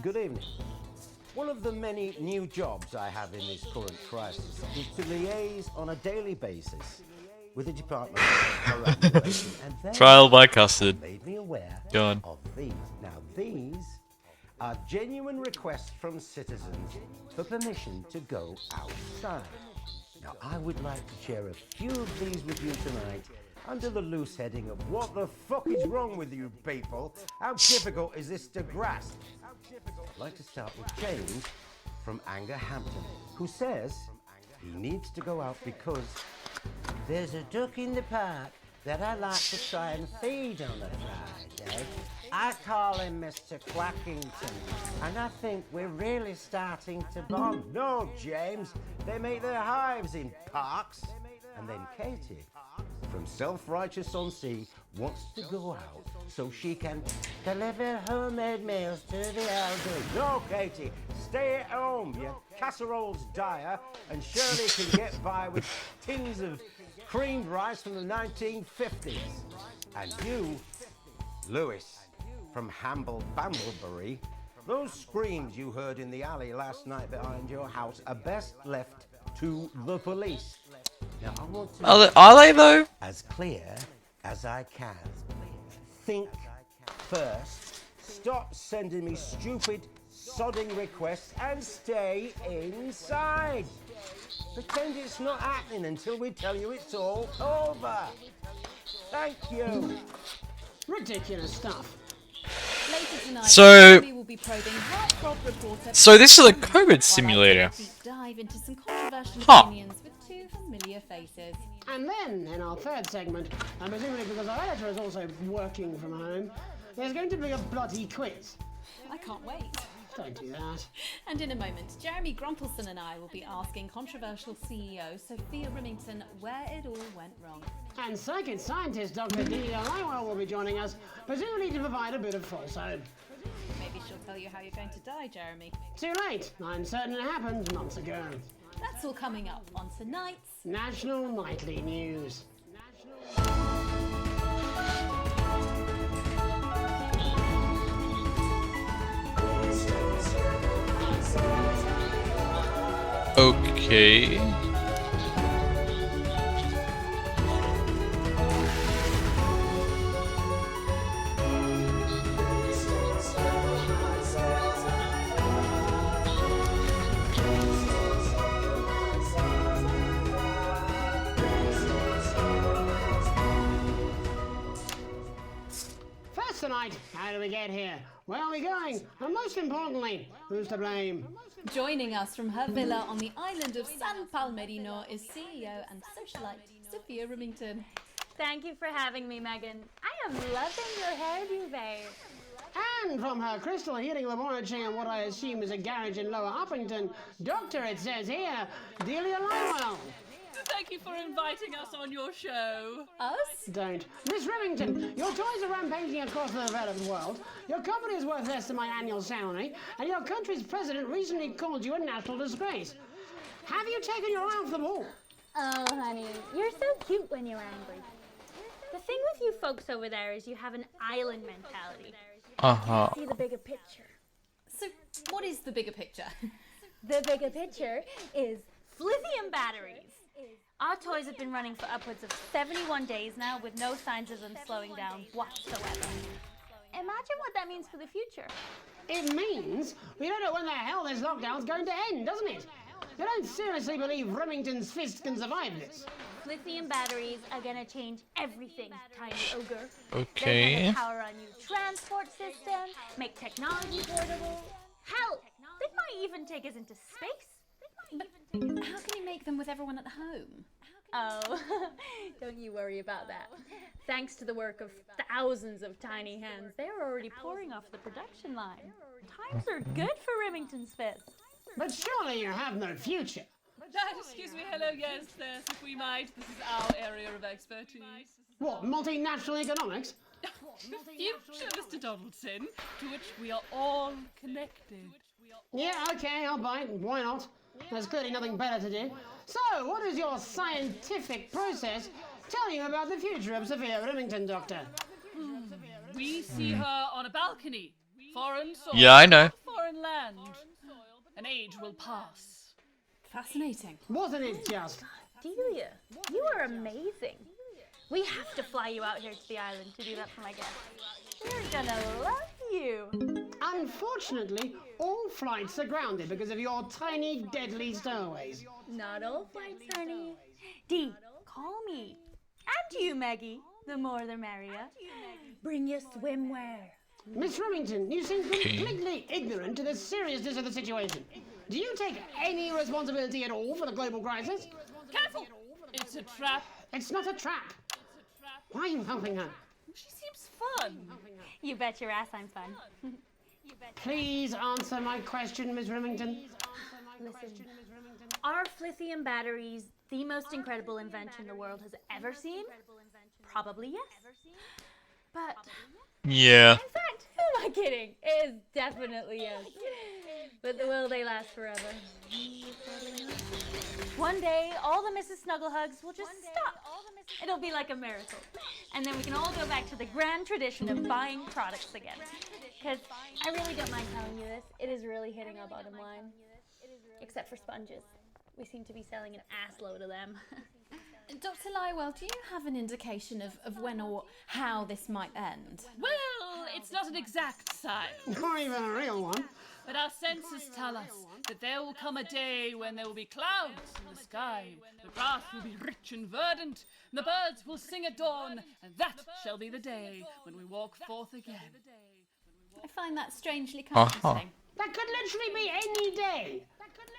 Good evening. One of the many new jobs I have in this current crisis is to liaise on a daily basis with the Department of Corrections, and they Trial by custard. made me aware Go on. of these. Now these are genuine requests from citizens for permission to go outside. Now I would like to share a few of these with you tonight under the loose heading of what the fuck is wrong with you people? How difficult is this to grasp? I'd like to start with James from Angerhampton, who says he needs to go out because there's a duck in the park that I like to try and feed on a Friday. I call him Mr. Quackington, and I think we're really starting to bond. No, James, they make their hives in parks. And then Katie, from Self-Righteous-on-Sea, wants to go out so she can deliver homemade meals to the elderly. No, Katie, stay at home. Your casserole's dire, and Shirley can get by with tins of creamed rice from the 1950s. And you, Lewis, from Hamble-Bamblebury, those screams you heard in the alley last night behind your house are best left to the police. Now, I want to Are they though? as clear as I can. Think first. Stop sending me stupid, sodding requests and stay inside. Pretend it's not happening until we tell you it's all over. Thank you. Ridiculous stuff. Later tonight, So- Jeremy will be probing heartthrob reporter. So this is a COVID simulator. Deep dive into some controversial Huh. opinions with two familiar faces. And then, in our third segment, and presumably because our editor is also working from home, there's going to be a bloody quiz. I can't wait. Don't do that. And in a moment, Jeremy Grumpelson and I will be asking controversial CEO Sophia Remington where it all went wrong. And psychic scientist Dr. Delia Lywell will be joining us, presumably to provide a bit of false hope. Maybe she'll tell you how you're going to die, Jeremy. Too late. I'm certain it happened months ago. That's all coming up on tonight's National Nightly News. Okay. First tonight, how do we get here? Where are we going? And most importantly, who's to blame? Joining us from her villa on the island of San Palmerino is CEO and socialite Sophia Remington. Thank you for having me, Megan. I am loving your hairdo, babe. And from her crystal healing laboratory in what I assume is a garage in Lower Uppington, Doctor, it says here, Delia Lywell. Thank you for inviting us on your show. Us? Don't. Miss Remington, your toys are rampaging across the developed world, your company is worth less than my annual salary, and your country's president recently called you a national disgrace. Have you taken your eye off the ball? Oh, honey, you're so cute when you're angry. The thing with you folks over there is you have an island mentality. Uh-huh. See the bigger picture. So, what is the bigger picture? The bigger picture is lithium batteries. Our toys have been running for upwards of 71 days now with no signs of them slowing down whatsoever. Imagine what that means for the future. It means we don't know when the hell this lockdown's going to end, doesn't it? You don't seriously believe Remington's fist can survive this? Lithium batteries are gonna change everything, Tiny Ogre. Okay. They're gonna power our new transport system, make technology portable. Hell, they might even take us into space. But how can you make them with everyone at home? Oh, don't you worry about that. Thanks to the work of thousands of tiny hands, they're already pouring off the production line. Times are good for Remington's fist. But surely you have no future. Excuse me, hello, yes, if we might. This is our area of expertise. What, multinational economics? The future, Mr. Donaldson, to which we are all connected. Yeah, okay, I'll bite. Why not? There's clearly nothing better to do. So, what is your scientific process telling you about the future of Sophia Remington, Doctor? We see her on a balcony. Foreign soil. Yeah, I know. Foreign land. An age will pass. Fascinating. Wasn't it just? Delia, you are amazing. We have to fly you out here to the island to do that for my guests. They're gonna love you. Unfortunately, all flights are grounded because of your tiny, deadly stowaways. Not all flights, honey. Dee, call me. And you, Maggie. The more the merrier. Bring your swimwear. Miss Remington, you seem completely ignorant to the seriousness of the situation. Do you take any responsibility at all for the global crisis? Careful! It's a trap. It's not a trap. Why are you helping her? She seems fun. You bet your ass I'm fun. Please answer my question, Miss Remington. Listen, are lithium batteries the most incredible invention the world has ever seen? Probably yes. But yeah. in fact, who am I kidding? It is definitely yes. But will they last forever? One day, all the Mrs. Snugglehugs will just stop. It'll be like a miracle. And then we can all go back to the grand tradition of buying products again. Because I really don't mind telling you this, it is really hitting our bottom line. Except for sponges. We seem to be selling an ass load of them. Dr. Lywell, do you have an indication of when or how this might end? Well, it's not an exact science. Not even a real one. But our senses tell us that there will come a day when there will be clouds in the sky, the grass will be rich and verdant, and the birds will sing at dawn, and that shall be the day when we walk forth again. I find that strangely comforting. That could literally be any day.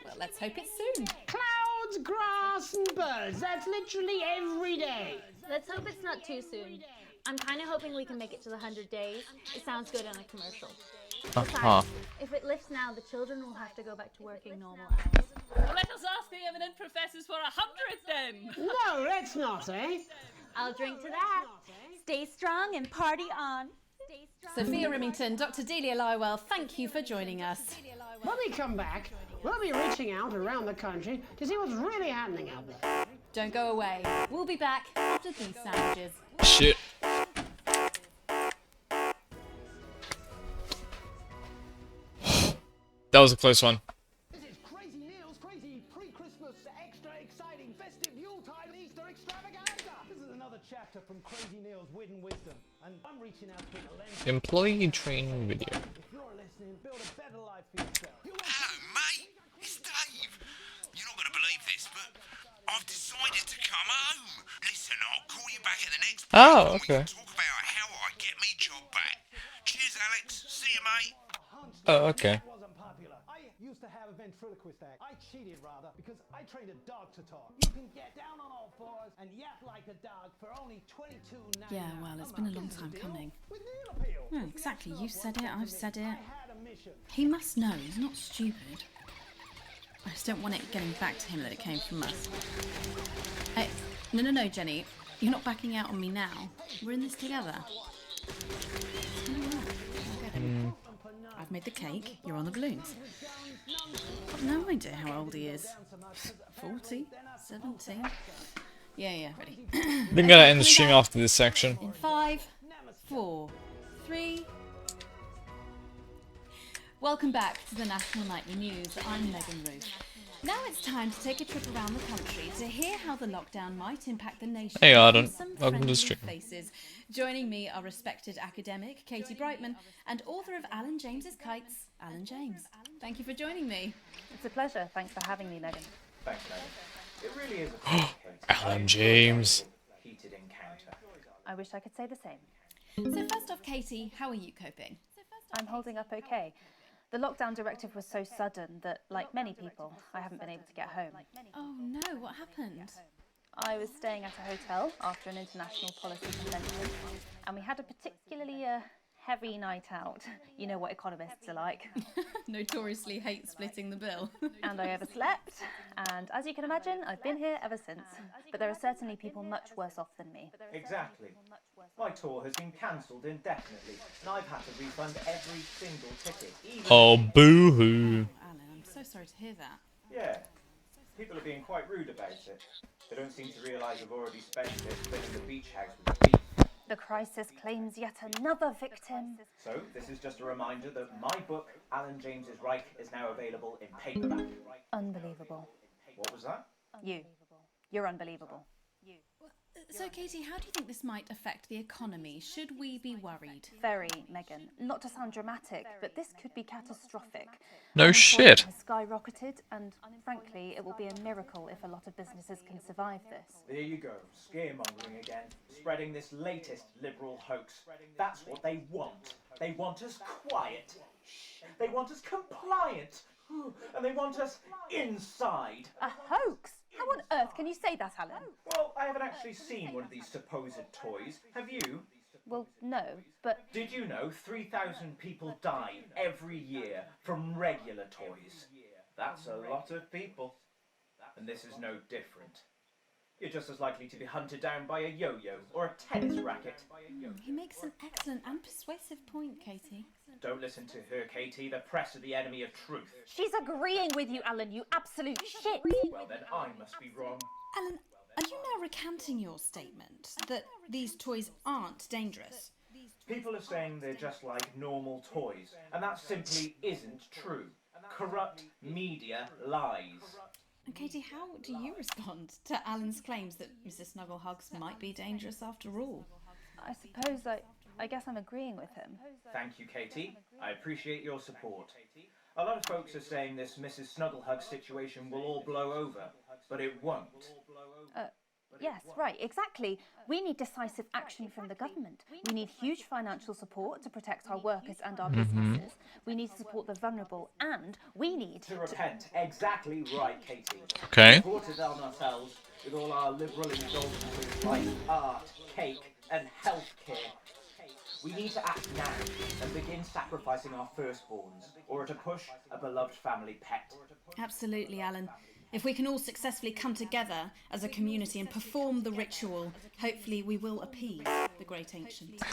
Well, let's hope it's soon. Clouds, grass, and birds. That's literally every day. Let's hope it's not too soon. I'm kind of hoping we can make it to the 100 days. It sounds good on a commercial. Besides, if it lifts now, the children will have to go back to working normal hours. Well, let us ask the eminent professors for 100th then. No, let's not, eh? I'll drink to that. Stay strong and party on. Sophia Remington, Dr. Delia Lywell, thank you for joining us. When we come back, we'll be reaching out around the country to see what's really happening out there. Don't go away. We'll be back after these sandwiches. Shit. That was a close one. This is Crazy Neil's crazy pre-Christmas, extra exciting festive Yuletide Easter extravaganza. This is another chapter from Crazy Neil's Wit and Wisdom, and I'm reaching out to an Employee training video. If you're listening, build a better life for yourself. Hello, mate. It's Dave. You're not going to believe this, but I've decided to come home. Listen, I'll call you back at the next break. Oh, okay. Talk about how I get me job back. Cheers, Alex. See you, mate. Oh, okay. I used to have a ventriloquist act. I cheated, rather, because I trained a dog to talk. You can get down on all fours and yap like a dog for only $22.99. Yeah, well, it's been a long time coming. No, exactly. You said it, I've said it. He must know. He's not stupid. I just don't want it getting back to him that it came from us. Hey, no, Jenny. You're not backing out on me now. We're in this together. I've made the cake. You're on the balloons. I've no idea how old he is. 40? 17? Yeah, ready. They're gonna end the stream after this section. In 5, 4, 3... Welcome back to the National Nightly News. I'm Megan Ruth. Now it's time to take a trip around the country to hear how the lockdown might impact the nation. Hey Arden, Some welcome to the friendly stream. faces. Joining me are respected academic Katie Brightman and author of Alan James's Kites, Alan James. Thank you for joining me. It's a pleasure. Thanks for having me, Megan. Thanks, Megan. It really is a Alan James. heated encounter. I wish I could say the same. So first off, Katie, how are you coping? I'm holding up okay. The lockdown directive was so sudden that, like many people, I haven't been able to get home. Oh no, what happened? I was staying at a hotel after an international policy convention, and we had a particularly heavy night out. You know what economists are like. Notoriously hate splitting the bill. And I overslept, and as you can imagine, I've been here ever since. But there are certainly people much worse off than me. Exactly. My tour has been cancelled indefinitely, and I've had to refund every single ticket. Even Oh, boo-hoo. Alan, I'm so sorry to hear that. Yeah. People are being quite rude about it. They don't seem to realise I've already spent it filling the beach house with beef. The crisis claims yet another victim. So, this is just a reminder that my book, Alan James's Reich, is now available in paperback. Unbelievable. What was that? You're unbelievable. So, Katie, how do you think this might affect the economy? Should we be worried? Very, Megan. Not to sound dramatic, but this could be catastrophic. No shit. Has skyrocketed, and frankly, it will be a miracle if a lot of businesses can survive this. There you go, scaremongering again, spreading this latest liberal hoax. That's what they want. They want us quiet. They want us compliant. And they want us inside. A hoax? How on earth can you say that, Alan? Well, I haven't actually seen one of these supposed toys. Have you? Well, no, but... Did you know 3,000 people die every year from regular toys? That's a lot of people. And this is no different. You're just as likely to be hunted down by a yo-yo or a tennis racket. He makes an excellent and persuasive point, Katie. Don't listen to her, Katie. The press are the enemy of truth. She's agreeing with you, Alan, you absolute shit! Well, then I must be wrong. Alan, are you now recanting your statement that these toys aren't dangerous? People are saying they're just like normal toys, and that simply isn't true. Corrupt media lies. And Katie, how do you respond to Alan's claims that Mrs. Snugglehugs might be dangerous after all? I suppose I guess I'm agreeing with him. Thank you, Katie. I appreciate your support. A lot of folks are saying this Mrs. Snugglehug situation will all blow over, but it won't. Yes, right, exactly. We need decisive action from the government. We need huge financial support to protect our workers and our businesses. We need to support the vulnerable, and we need to repent. Exactly right, Katie. Okay. We've brought it on ourselves with all our liberal indulgences like art, cake, and healthcare. We need to act now and begin sacrificing our firstborns, or to push a beloved family pet. Absolutely, Alan. If we can all successfully come together as a community and perform the ritual, hopefully we will appease the great ancients.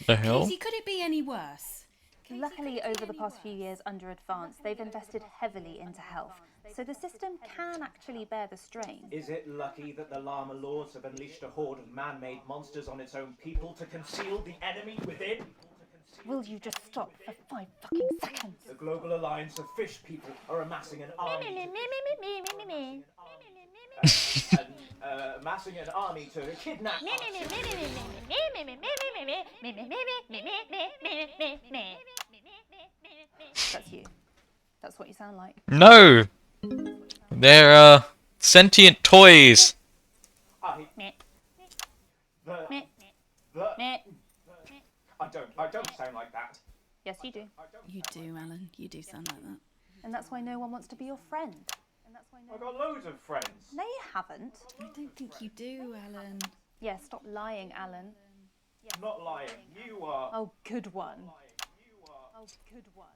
The hell? Katie, could it be any worse? Luckily, over the past few years under Advance, they've invested heavily into health, so the system can actually bear the strain. Is it lucky that the Llama Lords have unleashed a horde of man-made monsters on its own people to conceal the enemy within? Will you just stop for 5 fucking seconds? The Global Alliance of Fish People are amassing an army amassing an army to kidnap That's you. That's what you sound like. No! They're, sentient toys! I don't sound like that. Yes, you do. You do, Alan. You do sound like that. And that's why no one wants to be your friend. I've got loads of friends. No, you haven't. I don't think you do, Alan. Yeah, stop lying, Alan. I'm not lying. You are. Oh, good one. Oh, good one.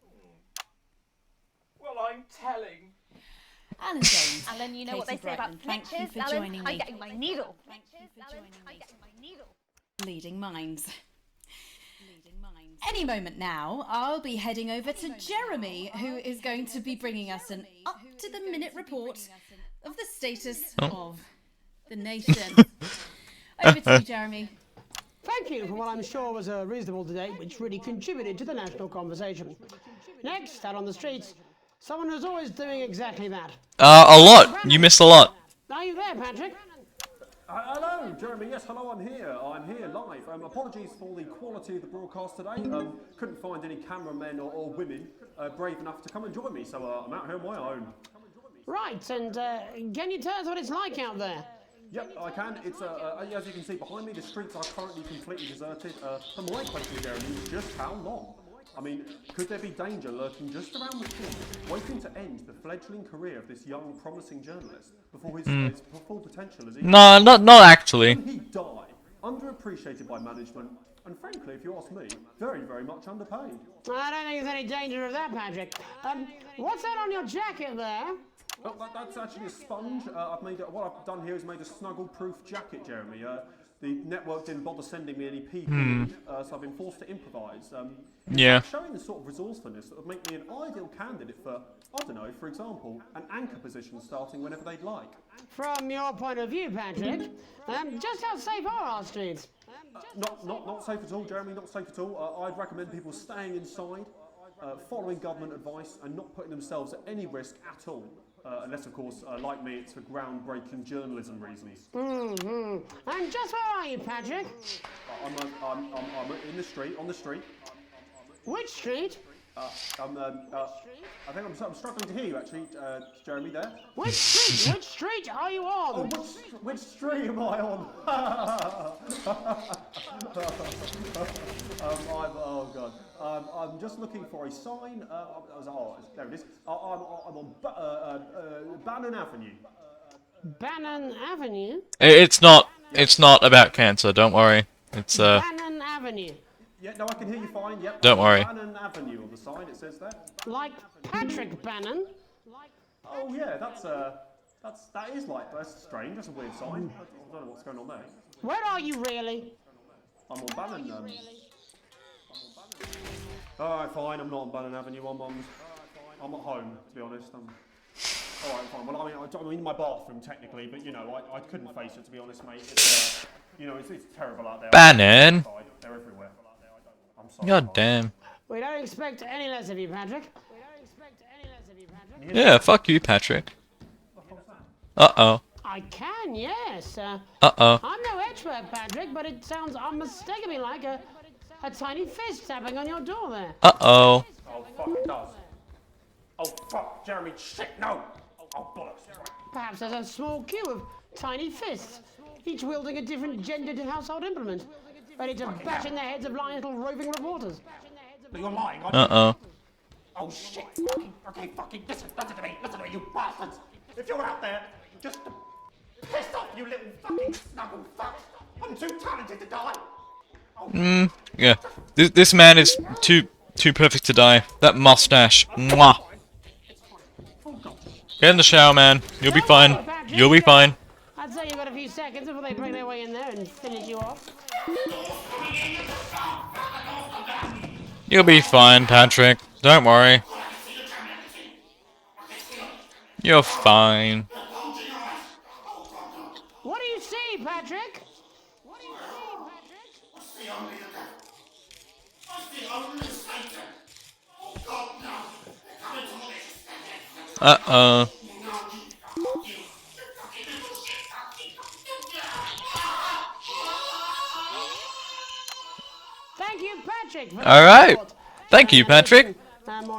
Well, I'm telling. Alan James. Alan, you know what they Katie say about Brightman, thank you flexes, for Alan? joining me. I'm getting my needle. Leading minds. Any moment now, I'll be heading over to Jeremy, who is going to be bringing us an up-to-the-minute report of the status of the nation. Over to you, Jeremy. Thank you for what I'm sure was a reasonable debate which really contributed to the national conversation. Next, out on the streets, someone who's always doing exactly that. A lot. You missed a lot. Are you there, Patrick? Hello, Jeremy. Yes, hello, I'm here. I'm here live. Apologies for the quality of the broadcast today. Couldn't find any cameramen or women brave enough to come and join me, so I'm out here on my own. Right, and can you tell us what it's like out there? Yep, I can. It's as you can see behind me, the streets are currently completely deserted. And my question, Jeremy, is just how long? I mean, could there be danger lurking just around the corner, waiting to end the fledgling career of this young, promising journalist before his full potential is? No, not actually. Can he die? Underappreciated by management, and frankly, if you ask me, very, very much underpaid. I don't think there's any danger of that, Patrick. What's that on your jacket there? Well, that's actually a sponge. What I've done here is made a snuggle-proof jacket, Jeremy. The network didn't bother sending me any PPE, so I've been forced to improvise. Yeah. Showing the sort of resourcefulness that would make me an ideal candidate for, I don't know, for example, an anchor position starting whenever they'd like. From your point of view, Patrick, just how safe are our streets? Not safe at all, Jeremy, not safe at all. I'd recommend people staying inside, following government advice, and not putting themselves at any risk at all. Unless, of course, like me, it's for groundbreaking journalism reasons. And just where are you, Patrick? I'm in the street, on the street. Which street? I think I'm struggling to hear you, actually, Jeremy, there. Which street? Which street are you on? Oh, which street am I on? Oh, God. I'm just looking for a sign. There it is. I'm on Bannon Avenue. Bannon Avenue? It's not about cancer. Don't worry. It's Bannon Avenue. Yeah, no, I can hear you fine. Yep. Don't worry. Bannon Avenue on the sign. It says there. Like Patrick Bannon. Oh yeah, that is like that's strange. That's a weird sign. I don't know what's going on there. Where are you really? I'm on Bannon. Alright, fine. I'm not on Bannon Avenue. I'm at home, to be honest. Alright, fine. Well, I'm in my bathroom technically, but you know, I couldn't face it, to be honest, mate. It's, it's terrible out there. Bannon. They're everywhere. I'm sorry. God damn. We don't expect any less of you, Patrick. Yeah, fuck you, Patrick. Uh-oh. I can, yes. Uh-oh. I'm no expert, Patrick, but it sounds unmistakably like a tiny fist tapping on your door there. Uh-oh. Oh, fuck, it does. Oh, fuck, Jeremy, shit, no! Oh, bollocks. Perhaps there's a small queue of tiny fists, each wielding a different gendered household implement, ready to bash in the heads of lying little roving reporters. But you're lying, aren't Uh-oh. Oh, shit. Okay, fucking listen to me, you bastards. If you're out there, just piss off, you little fucking snuggle fuck. I'm too talented to die. Yeah. This man is too perfect to die. That mustache. Mwah. Get in the shower, man. You'll be fine. You'll be fine. I'd say you've got a few seconds before they bring their way in there and finish you off. You'll be fine, Patrick. Don't worry. You're fine. What do you see, Patrick? Uh-oh. Thank you, Patrick. All right. Thank you, Patrick.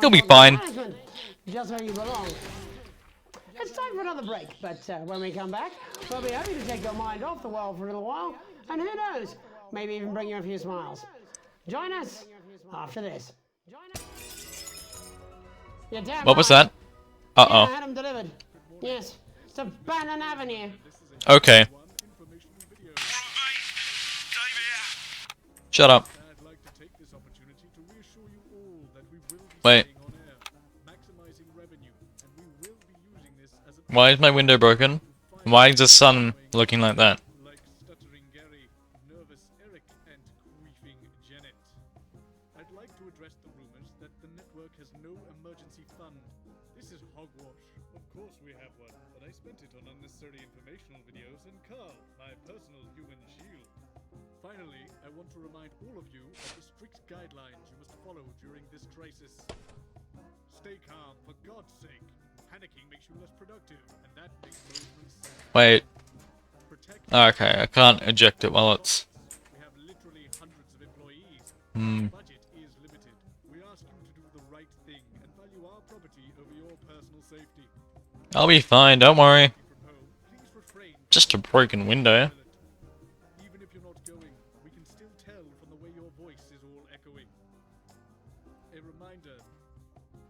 You'll be fine. Just where you belong. It's time for another break, but when we come back, we'll be happy to take your mind off the world for a little while, and who knows, maybe even bring you a few smiles. Join us after this. You're damn What was right. that? Uh-oh. Yeah, I had them delivered. Yes, to Bannon Avenue. Okay. Shut up. Wait. Why is my window broken? Why is the sun looking like that? Like stuttering Gary, nervous Eric, and queefing Janet. I'd like to address the rumors that the network has no emergency fund. This is hogwash. Of course we have one, but I spent it on unnecessary informational videos and Carl, my personal human shield. Finally, I want to remind all of you of the strict guidelines you must follow during this crisis. Stay calm, for God's sake. Panicking makes you less productive, and that makes movement sense. Wait. Okay, I can't eject it while it's... We have literally hundreds of employees. Hmm. Our budget is limited. We ask you to do the right thing and value our property over your personal safety. I'll be fine, don't worry. Just a broken window. Even if you're not going, we can still tell from the way your voice is all echoing. A reminder,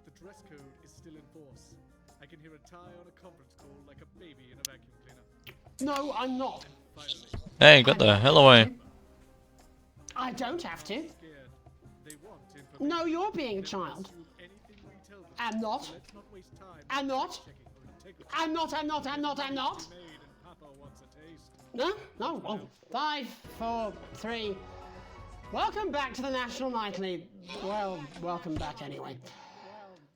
the dress code is still in force. I can hear a tie on a conference call like a baby in a vacuum cleaner. No, I'm not. Hey, got the hell away. I don't have to. No, you're being a child. I'm not. I'm not. I'm not, I'm not, I'm not, I'm not. No? No? Oh, 5, 4, 3. Welcome back to the National Nightly. Well, welcome back anyway.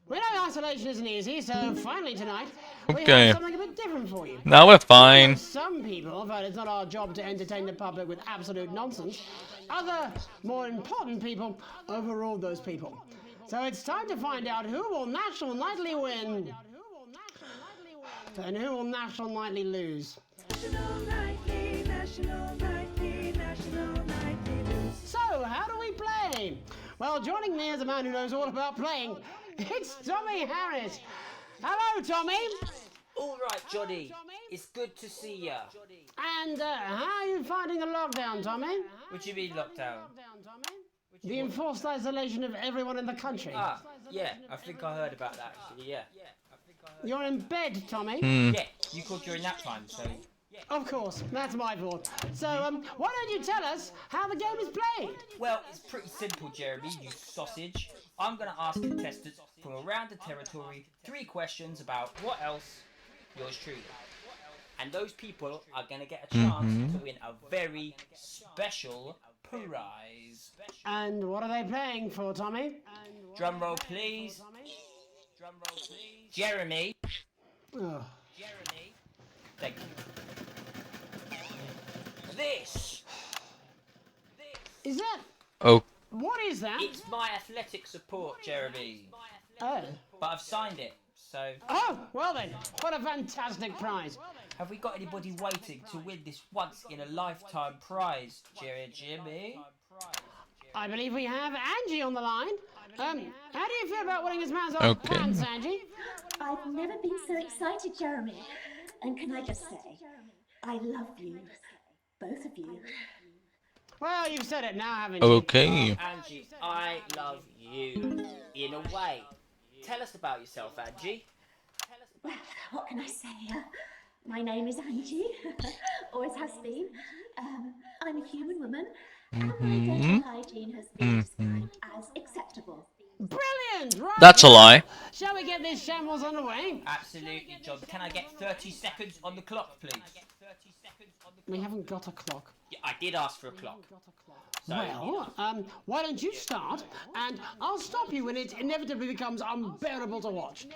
We know isolation isn't easy, so finally tonight, we Okay. have something a bit different for you. Now we're fine. Some people felt it's not our job to entertain the public with absolute nonsense. Other, more important people overruled those people. So it's time to find out who will National Nightly win. And who will National Nightly lose. So, how do we play? Well, joining me is a man who knows all about playing. It's Tommy Harris. Hello, Tommy. All right, Johnny. It's good to see ya. And how are you finding the lockdown, Tommy? What do you mean lockdown? The enforced isolation of everyone in the country. Ah, yeah. I think I heard about that. Actually, yeah. You're in bed, Tommy. Yeah. You called during nap time, so. Of course, that's my fault. So, why don't you tell us how the game is played? Well, it's pretty simple, Jeremy, you sausage. I'm going to ask contestants from around the territory 3 questions about what else yours truly. And those people are going to get a chance to win a very special prize. And what are they playing for, Tommy? Drum roll, please. Drum roll, please. Jeremy. Oh. Jeremy. Thank you. This. Is that? Oh. What is that? It's my athletic support, Jeremy. Oh. But I've signed it, so. Oh, well then, what a fantastic prize. Have we got anybody waiting to win this once-in-a-lifetime prize, Jimmy? I believe we have Angie on the line. How do you feel about winning this man's old Okay. pants, Angie? I've never been so excited, Jeremy. And can I just say, I love you. Both of you. Well, you've said it now, haven't you? Okay. Angie, I love you. In a way. Tell us about yourself, Angie. Well, what can I say? My name is Angie. Always has been. I'm a human woman. And my dental hygiene has been described as acceptable. Brilliant! Right. That's a lie. Shall we get this shambles underway? Absolutely, John. Can I get 30 seconds on the clock, please? We haven't got a clock. Yeah, I did ask for a clock. So, Well, why don't you start, and I'll stop you when it inevitably becomes unbearable to watch.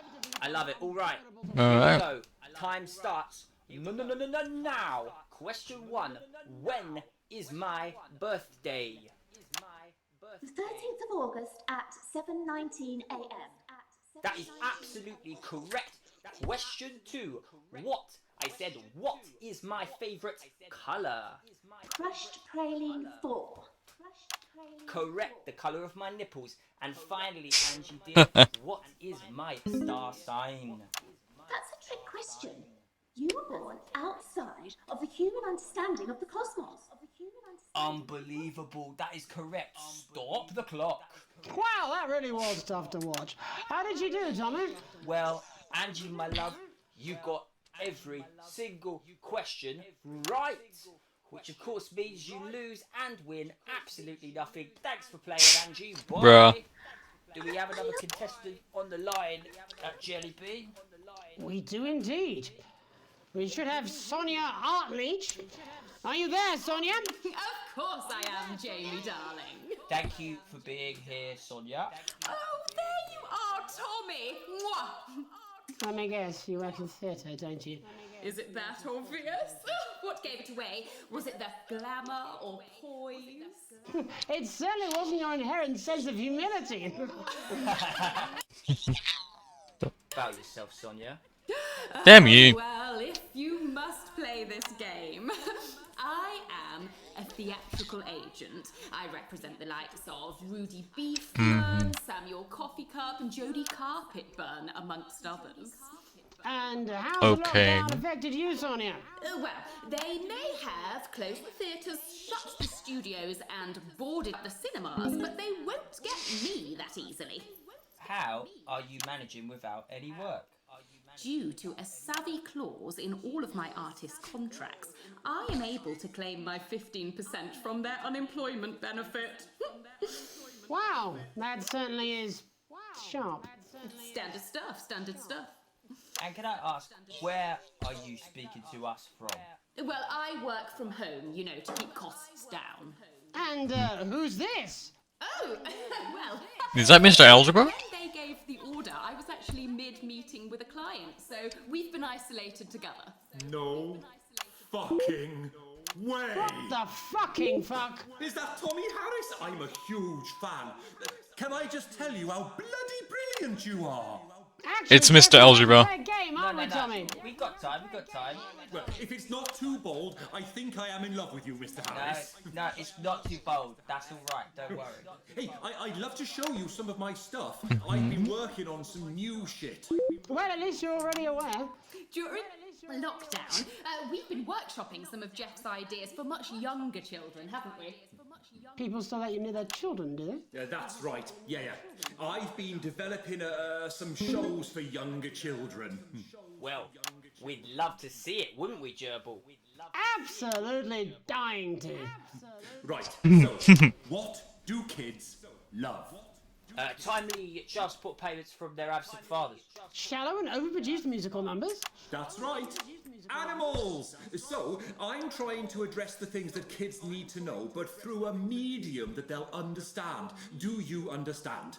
I love it. All right. All Here right. we go. Time starts. No, now. Question 1. When is my birthday? The 13th of August at 7:19 a.m. That is absolutely correct. Question 2. What? I said, what is my favourite colour? Crushed praline 4. Correct, the colour of my nipples. And finally, Angie dear, what is my star sign? That's a trick question. You were born outside of the human understanding of the cosmos. Unbelievable, that is correct. Stop the clock. Wow, that really was tough to watch. How did you do, Tommy? Well, Angie, my love, you got every single question right. Which of course means you lose and win absolutely nothing. Thanks for playing, Angie. Bye. Bruh. Do we have another contestant on the line at Jelly Bean? We do indeed. We should have Sonia Artleach. Are you there, Sonia? Of course I am, Jamie, darling. Thank you for being here, Sonia. Oh, there you are, Tommy. Mwah. Let me guess, you work in theatre, don't you? Is it that obvious? What gave it away? Was it the glamour or poise? It certainly wasn't your inherent sense of humility. About yourself, Sonia. Damn you. Well, if you must play this game, I am a theatrical agent. I represent the likes of Rudy Beefburn, Samuel Coffee Cup, and Jodie Carpetburn, amongst others. And how has the lockdown affected you, Sonia? Well, they may have closed the theatres, shut the studios, and boarded the cinemas, but they won't get me that easily. How are you managing without any work? Due to a savvy clause in all of my artist contracts, I am able to claim my 15% from their unemployment benefit. Wow, that certainly is sharp. Standard stuff, standard stuff. And can I ask, where are you speaking to us from? Well, I work from home, you know, to keep costs down. And who's this? Oh, well... Is that Mr. Algebra? When they gave the order, I was actually mid-meeting with a client, so we've been isolated together. No fucking way! What the fucking fuck? Is that Tommy Harris? I'm a huge fan. Can I just tell you how bloody brilliant you are? Actually, It's Mr. Algebra. Game, aren't we, Tommy? We've got time, Well, if it's not too bold, I think I am in love with you, Mr. Harris. No, it's not too bold. That's all right, don't worry. Hey, I'd love to show you some of my stuff. I've been working on some new shit. Well, at least you're already aware. During lockdown, we've been workshopping some of Jeff's ideas for much younger children, haven't we? People still let you near their children, do they? Yeah, that's right. Yeah. I've been developing some shows for younger children. Well, we'd love to see it, wouldn't we, Gerbil? Absolutely dying to. Right, so, what do kids love? Timely child support payments from their absent fathers. Shallow and overproduced musical numbers? That's right. Animals! So, I'm trying to address the things that kids need to know, but through a medium that they'll understand. Do you understand?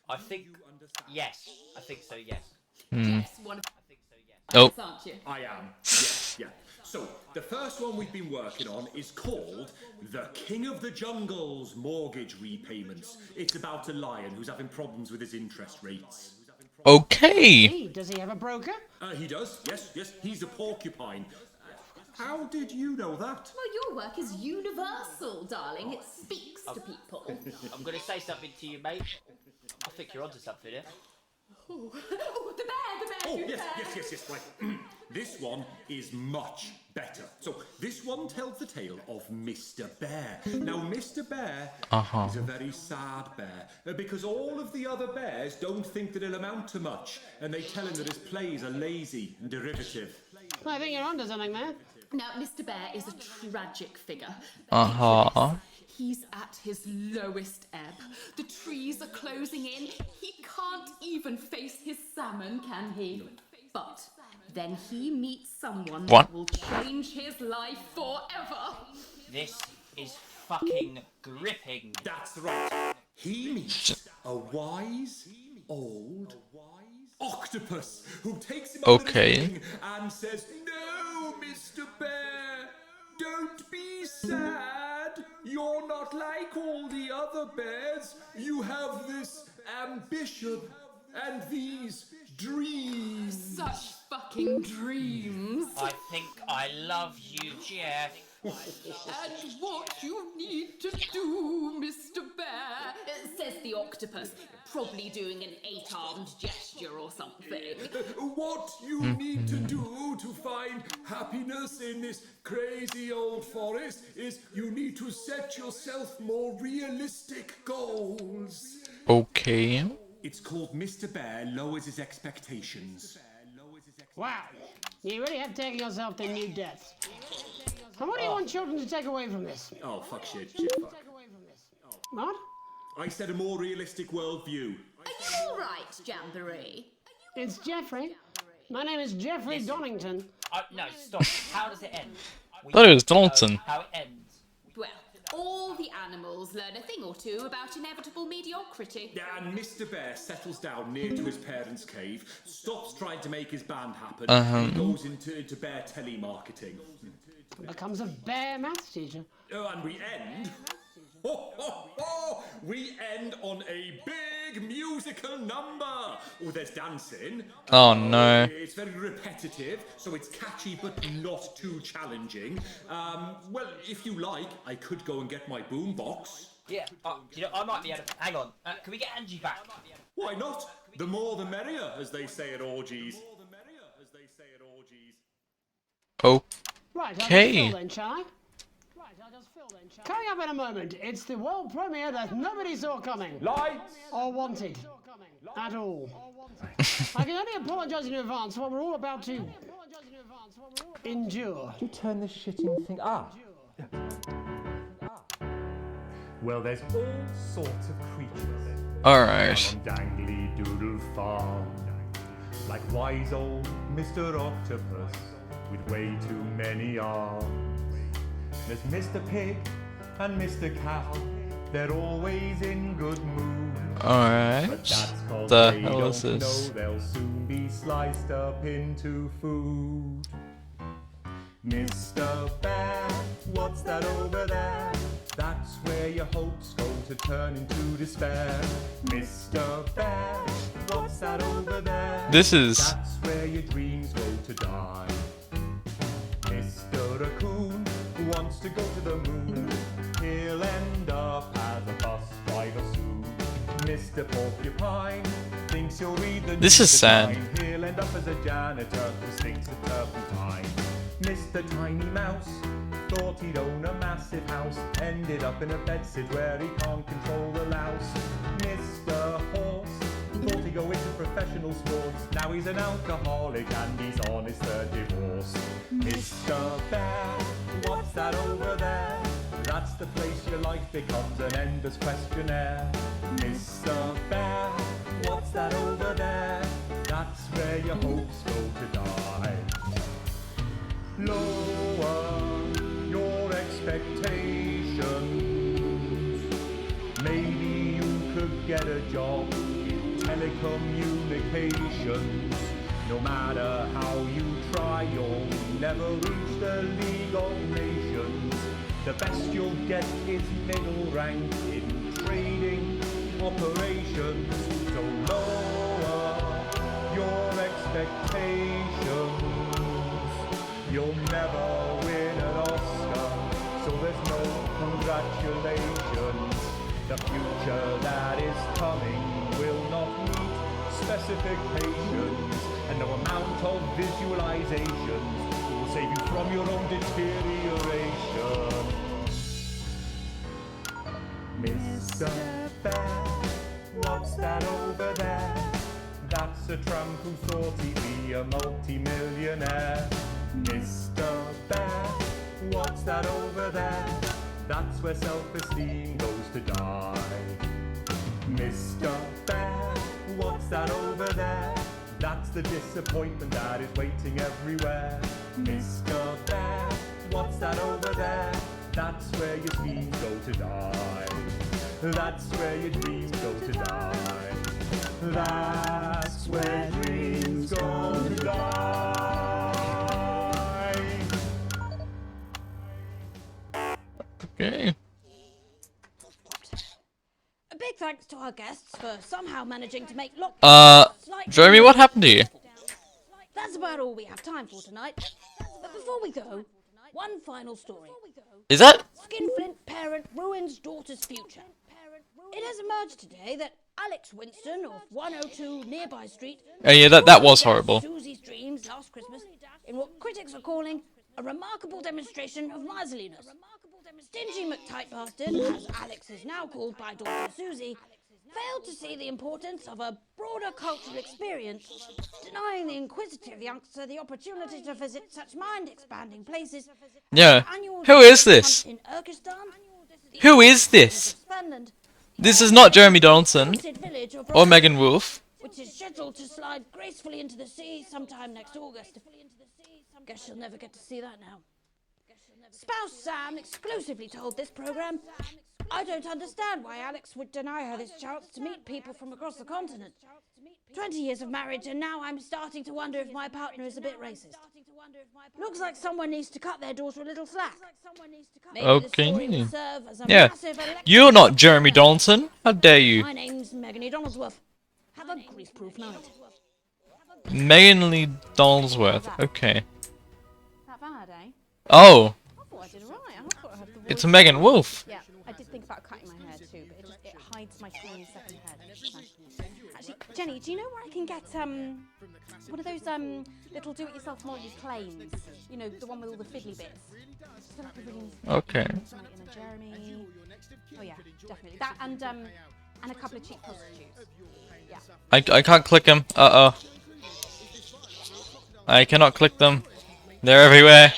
I think... Yes. I think so, yes. Jeff's one of... Oh. Aren't you? I am. Yeah. So, the first one we've been working on is called The King of the Jungle's Mortgage Repayments. It's about a lion who's having problems with his interest rates. Okay. Does he have a broker? He does, yes. He's a porcupine. How did you know that? Well, your work is universal, darling. It speaks to people. I'm going to say something to you, mate. I think you're onto something here. Oh, the bear, Oh, cute yes, bear. right. This one is much better. So, this one tells the tale of Mr. Bear. Now, Mr. Bear is a very sad bear, because all of the other bears don't think that he'll amount to much, and they tell him that his plays are lazy and derivative. I think you're onto something there. Now, Mr. Bear is a tragic figure. He's at his lowest ebb. The trees are closing in. He can't even face his salmon, can he? But then he meets someone that will change his life forever. This is fucking gripping. That's right. He meets a wise, old octopus who takes him under the wing and says, "No, Mr. Bear, don't be sad. You're not like all the other bears. You have this ambition and these dreams." Such fucking dreams. I think I love you, Jeff. And what you need to do, Mr. Bear, says the octopus, probably doing an 8-armed gesture or something. What you need to do to find happiness in this crazy old forest is you need to set yourself more realistic goals. Okay. It's called Mr. Bear Lowers His Expectations. Wow, you really have taken yourself to new depths. And what do you want children to take away from this? Oh, fuck shit, fuck. What? I said a more realistic worldview. Are you alright, Jamboree? It's Jeffrey. My name is Jeffrey Donington. No, stop. How does it end? Thought it was Donaldson. How it ends. Well, all the animals learn a thing or two about inevitable mediocrity. Yeah, and Mr. Bear settles down near to his parents' cave, stops trying to make his band happen, and goes into bear telemarketing. Becomes a bear maths teacher. Oh, and we end... We end on a big musical number. Oh, there's dancing. Oh no. It's very repetitive, so it's catchy but not too challenging. Well, if you like, I could go and get my boombox. Yeah, you know, I might be able to... Hang on, can we get Angie back? Why not? The more the merrier, as they say at orgies. Right, I'll just Okay. fill then, shall I? Coming up in a moment, it's the world premiere that nobody saw coming. Lights! Or wanted. At all. I can only apologise in advance for what we're all about to endure. You turn this shitting thing up. Well, there's all sorts of creatures. Alright. On Dangly Doodle Farm. Like wise old Mr. Octopus with way too many arms. There's Mr. Pig and Mr. Cow. They're always in good mood. Alright. But that's 'cause The they hell is don't this? know they'll soon be sliced up into food. Mr. Bear, what's that over there? That's where your hopes go to turn into despair. Mr. Bear, what's that over there? This is- That's where your dreams go to die. Mr. Raccoon wants to go to the moon. He'll end up as a bus driver soon. Mr. Porcupine thinks he'll read the This news is at sad. 9. He'll end up as a janitor who stinks of turpentine. Mr. Tiny Mouse thought he'd own a massive house. Ended up in a bedsit where he can't control the louse. Mr. Horse thought he'd go into professional sports. Now he's an alcoholic and he's on his third divorce. Mr. Bear, what's that over there? That's the place your life becomes an endless questionnaire. Mr. Bear, what's that over there? That's where your hopes go to die. Lower your expectations. Maybe you could get a job in telecommunications. No matter how you try, you'll never reach the League of Nations. The best you'll get is middle rank in trading operations. So lower your expectations. You'll never win an Oscar, so there's no congratulations. The future that is coming will not meet specifications, and no amount of visualizations will save you from your own deterioration. Mr. Bear, what's that over there? That's a tramp who thought he'd be a multi-millionaire. Mr. Bear, what's that over there? That's where self-esteem goes to die. Mr. Bear, what's that over there? That's the disappointment that is waiting everywhere. Mr. Bear, what's that over there? That's where your dreams go to die. That's where your dreams go to die. That's where dreams go to die. Okay. A big thanks to our guests for somehow managing to make lockdown slightly Jeremy, what happened to you? That's about all we have time for tonight. But before we go, one final story. Is that? Skinflint parent ruins daughter's future. It has emerged today that Alex Winston of 102 Nearby Street Oh yeah, that was horrible. Susie's dreams last Christmas in what critics are calling a remarkable demonstration of miserliness. Stingy McTight bastard, as Alex is now called by daughter Susie, failed to see the importance of a broader cultural experience, denying the inquisitive youngster the opportunity to visit such mind-expanding places. Yeah. Who is this? In Urkistan, Who is this? This is not Jeremy Donaldson or Megan Wolf. which is scheduled scheduled to slide gracefully into the sea sometime next August. Guess she'll never get to see that now. Spouse Sam exclusively told this program, I don't understand why Alex would deny her this chance to meet people from across the continent. 20 years of marriage, and now I'm starting to wonder if my partner is a bit racist. Looks like someone needs to cut their daughter a little slack. Okay. Yeah. You're not Jeremy Donaldson. How dare you? My name's Megan Donaldsworth. Have a grief-proof night. Megan Lee Donaldsworth. Okay. That bad, eh? Oh. I thought I did it right. I thought I had the It's Megan Wolf. Yeah, I did think about cutting my hair too, but it hides my tiny second head. Actually, Jenny, do you know where I can get one of those little do-it-yourself moldy planes? You know, the one with all the fiddly bits. I feel like I really need to Okay. in a Jeremy. Oh yeah, definitely that, and a couple of cheap prostitutes. Yeah. I can't click them. Uh-oh. I cannot click them. They're everywhere.